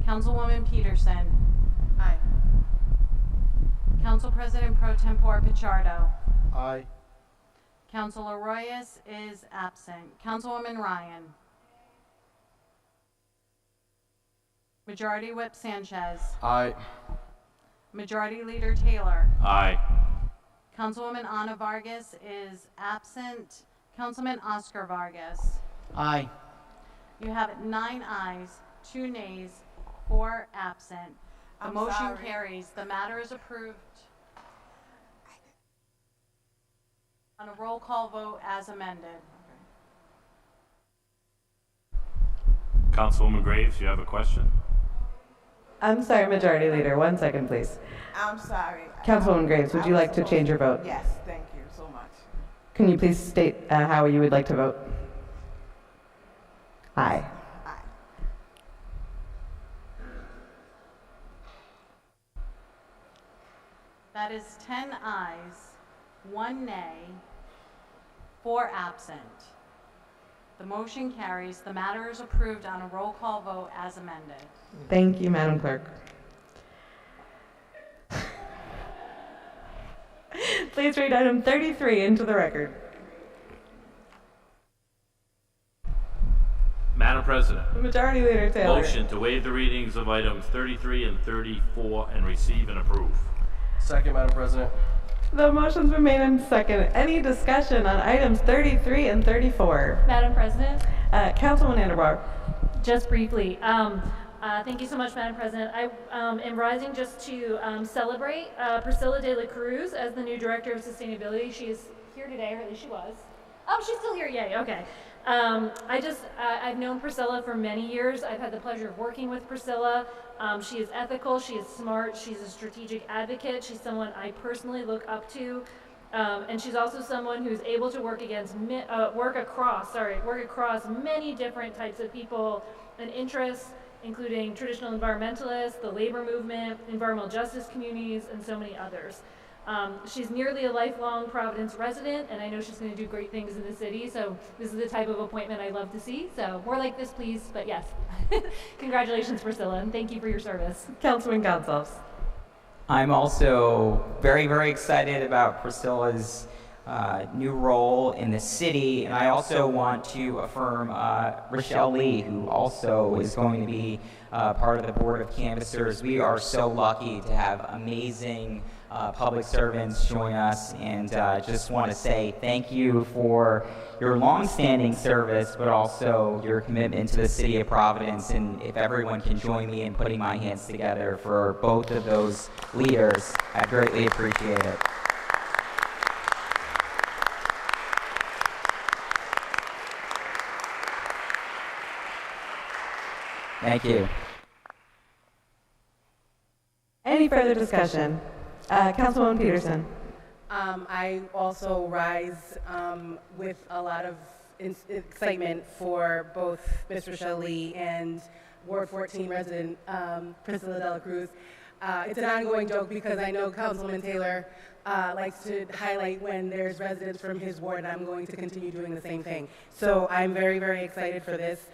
Councilwoman Peterson. Aye. Council President Pro Tempore Pichardo. Aye. Councilor Royas is absent. Councilwoman Ryan. Majority Whip Sanchez. Aye. Majority Leader Taylor. Aye. Councilwoman Ana Vargas is absent. Councilman Oscar Vargas. aye. You have 9 ayes, 2 nays, 4 absent. The I'm motion sorry. carries. The matter is approved on a roll call vote as amended. Councilwoman Graves, you have a question? I'm sorry, Majority Leader. 1 second, please. I'm sorry. Councilwoman Graves, would I you was like to supposed change your vote? Yes, thank you so much. Can you please state how you would like to vote? Aye. Aye. That is 10 ayes, 1 nay, 4 absent. The motion carries. The matter is approved on a roll call vote as amended. Thank you, Madam Clerk. Please read item 33 into the record. Madam President, Majority Leader Taylor. motion to waive the readings of items 33 and 34 and receive and approve. Second, Madam President. The motion's been made and seconded. Any discussion on items 33 and 34? Madam President, Councilwoman Anderbar. just briefly, thank you so much, Madam President. I am rising just to celebrate Priscilla De La Cruz as the new Director of Sustainability. She is here today, or at least she was. Oh, she's still here, yay, okay. I've known Priscilla for many years. I've had the pleasure of working with Priscilla. She is ethical, she is smart, she's a strategic advocate. She's someone I personally look up to. And she's also someone who's able to work across many different types of people and interests, including traditional environmentalists, the labor movement, environmental justice communities, and so many others. She's nearly a lifelong Providence resident, and I know she's going to do great things in the city, so this is the type of appointment I love to see. So more like this, please, but yes. Congratulations, Priscilla, and thank you for your service. Councilman Gonsalves. I'm also very, very excited about Priscilla's new role in the city, and I also want to affirm Rochelle Lee, who also is going to be part of the Board of Canvassers. We are so lucky to have amazing public servants join us, and just want to say thank you for your long-standing service, but also your commitment to the city of Providence. And if everyone can join me in putting my hands together for both of those leaders, I greatly appreciate it. Thank you. Any further discussion? Councilwoman Peterson. I also rise with a lot of excitement for both Ms. Rochelle Lee and Ward 14 resident Priscilla De La Cruz. It's an ongoing joke because I know Councilman Taylor likes to highlight when there's residents from his ward, and I'm going to continue doing the same thing. So I'm very, very excited for this.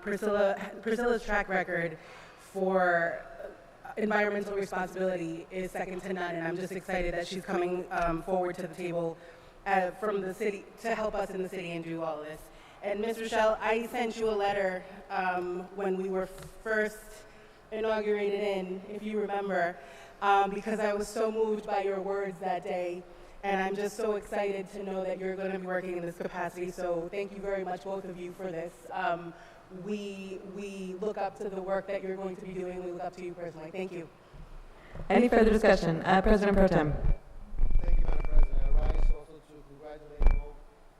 Priscilla's track record for environmental responsibility is second to none, and I'm just excited that she's coming forward to the table from the city to help us in the city and do all of this. And Ms. Rochelle, I sent you a letter when we were first inaugurated in, if you remember, because I was so moved by your words that day, and I'm just so excited to know that you're going to be working in this capacity. So thank you very much, both of you, for this. We look up to the work that you're going to be doing. We look up to you personally. Thank you. Any further discussion? President Pro Tem. Thank you, Madam President. I rise also to congratulate you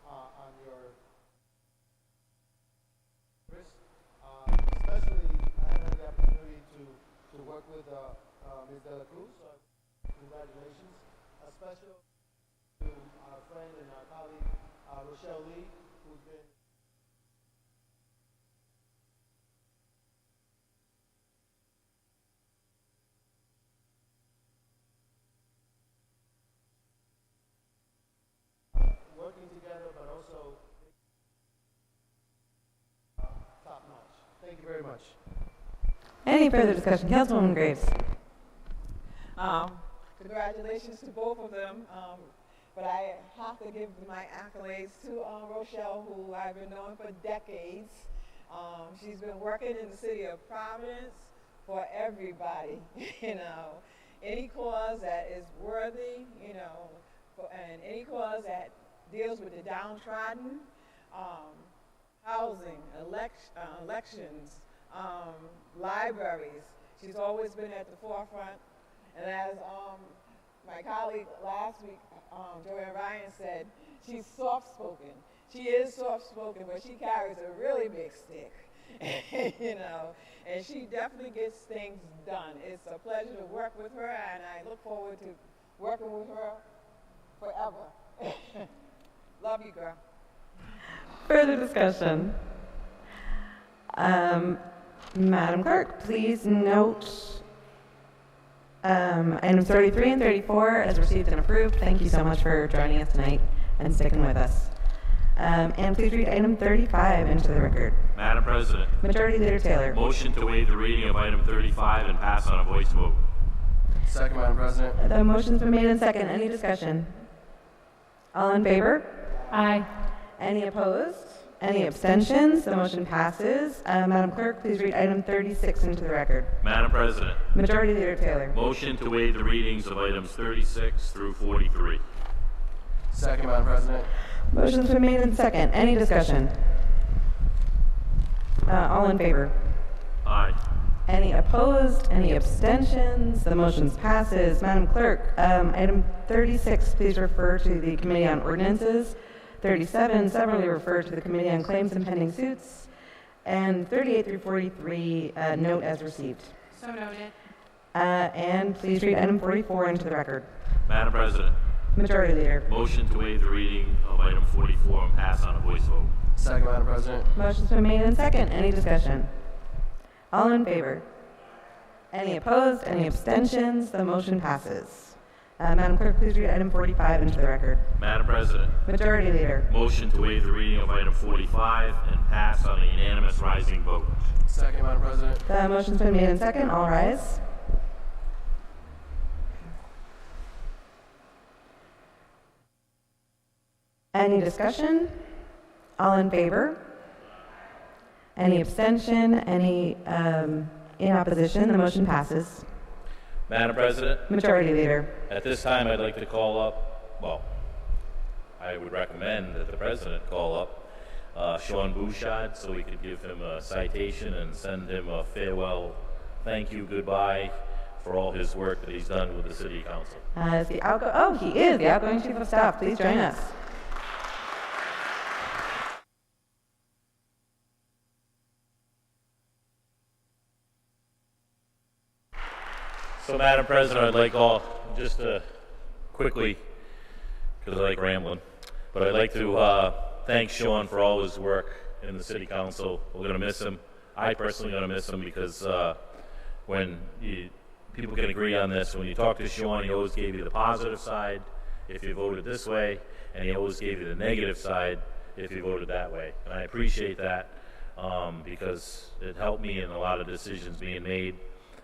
on your service. Especially, I had the opportunity to work with Ms. De La Cruz. Congratulations. A special to our friend and our colleague, Rochelle Lee, who's been working together, but also top notch. Thank you very much. Any further discussion? Councilwoman Graves. Congratulations to both of them. But I have to give my accolades to Rochelle, who I've been knowing for decades. She's been working in the city of Providence for everybody, you know. Any cause that is worthy, you know, and any cause that deals with the downtrodden, housing, elections, libraries. She's always been at the forefront. And as my colleague last week, Joanne Ryan, said, she's soft-spoken. She is soft-spoken, but she carries a really big stick, you know, and she definitely gets things done. It's a pleasure to work with her, and I look forward to working with her forever. Love you, girl. Further discussion? Madam Clerk, please note items 33 and 34 as received and approved. Thank you so much for joining us tonight and sticking with us. And please read item 35 into the record. Madam President, Majority Leader Taylor. motion to waive the reading of item 35 and pass on a voice vote. Second, Madam President. The motion's been made and second. Any discussion? All in favor? Aye. Any opposed? Any abstentions? The motion passes. Madam Clerk, please read item 36 into the record. Madam President, Majority Leader Taylor. motion to waive the readings of items 36 through 43. Second, Madam President. Motion's been made and second. Any discussion? All in favor? Aye. Any opposed? Any abstentions? The motion passes. Madam Clerk, item 36, please refer to the Committee on Ordinances. 37, severally refer to the Committee on Claims and Pending Suits. And 38 through 43, note as received. So noted. And please read item 44 into the record. Madam President, Majority Leader. motion to waive the reading of item 44 and pass on a voice vote. Second, Madam President. Motion's been made and second. Any discussion? All in favor? Any opposed? Any abstentions? The motion passes. Madam Clerk, please read item 45 into the record. Madam President, Majority Leader. motion to waive the reading of item 45 and pass on a unanimous rising vote. Second, Madam President. The motion's been made and second. All rise. Any discussion? All in favor? Any abstention? Any in opposition? The motion passes. Madam President, Majority Leader. at this time I'd like to call up, well, I would recommend that the President call up Sean Bouchard so we could give him a citation and send him a farewell, thank you, goodbye for all his work that he's done with the City Council. Is the he is the outgoing Chief of Staff. Please join us. So, Madam President, I'd like just to quickly, because I like rambling, but I'd like to thank Sean for all his work in the City Council. We're going to miss him. I personally going to miss him because when people can agree on this, when you talk to Sean, he always gave you the positive side if you voted this way, and he always gave you the negative side if you voted that way. And I appreciate that because it helped me in a lot of decisions being made,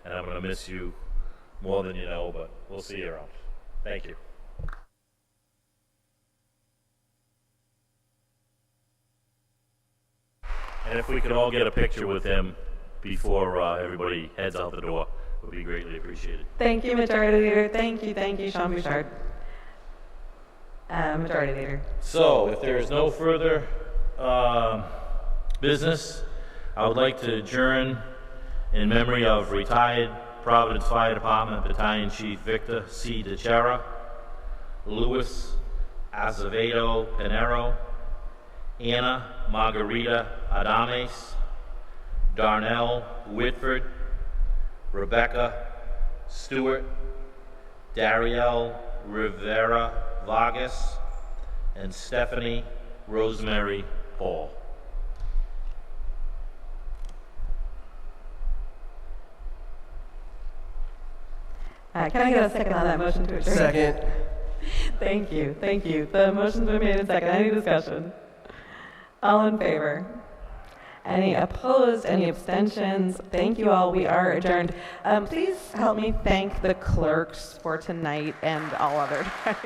and I'm going to miss you more than you know, but we'll see you around. Thank you. And if we could all get a picture with him before everybody heads out the door, it would be greatly appreciated. Thank you, Majority Leader. Thank you, Sean Bouchard. Majority Leader. So, if there is no further business, I would like to adjourn in memory of retired Providence Fire Department Battalion Chief Victor C. DeCera, Luis Azevedo Pinero, Anna Margarita Adames, Darnell Whitford, Rebecca Stewart, Darielle Rivera Vargas, and Stephanie Rosemary Paul. Can I get a second on that motion to adjourn? Second. Thank you. The motion's been made and second. Any discussion? All in favor? Any opposed? Any abstentions? Thank you all. We are adjourned. Please help me thank the clerks for tonight and all other times.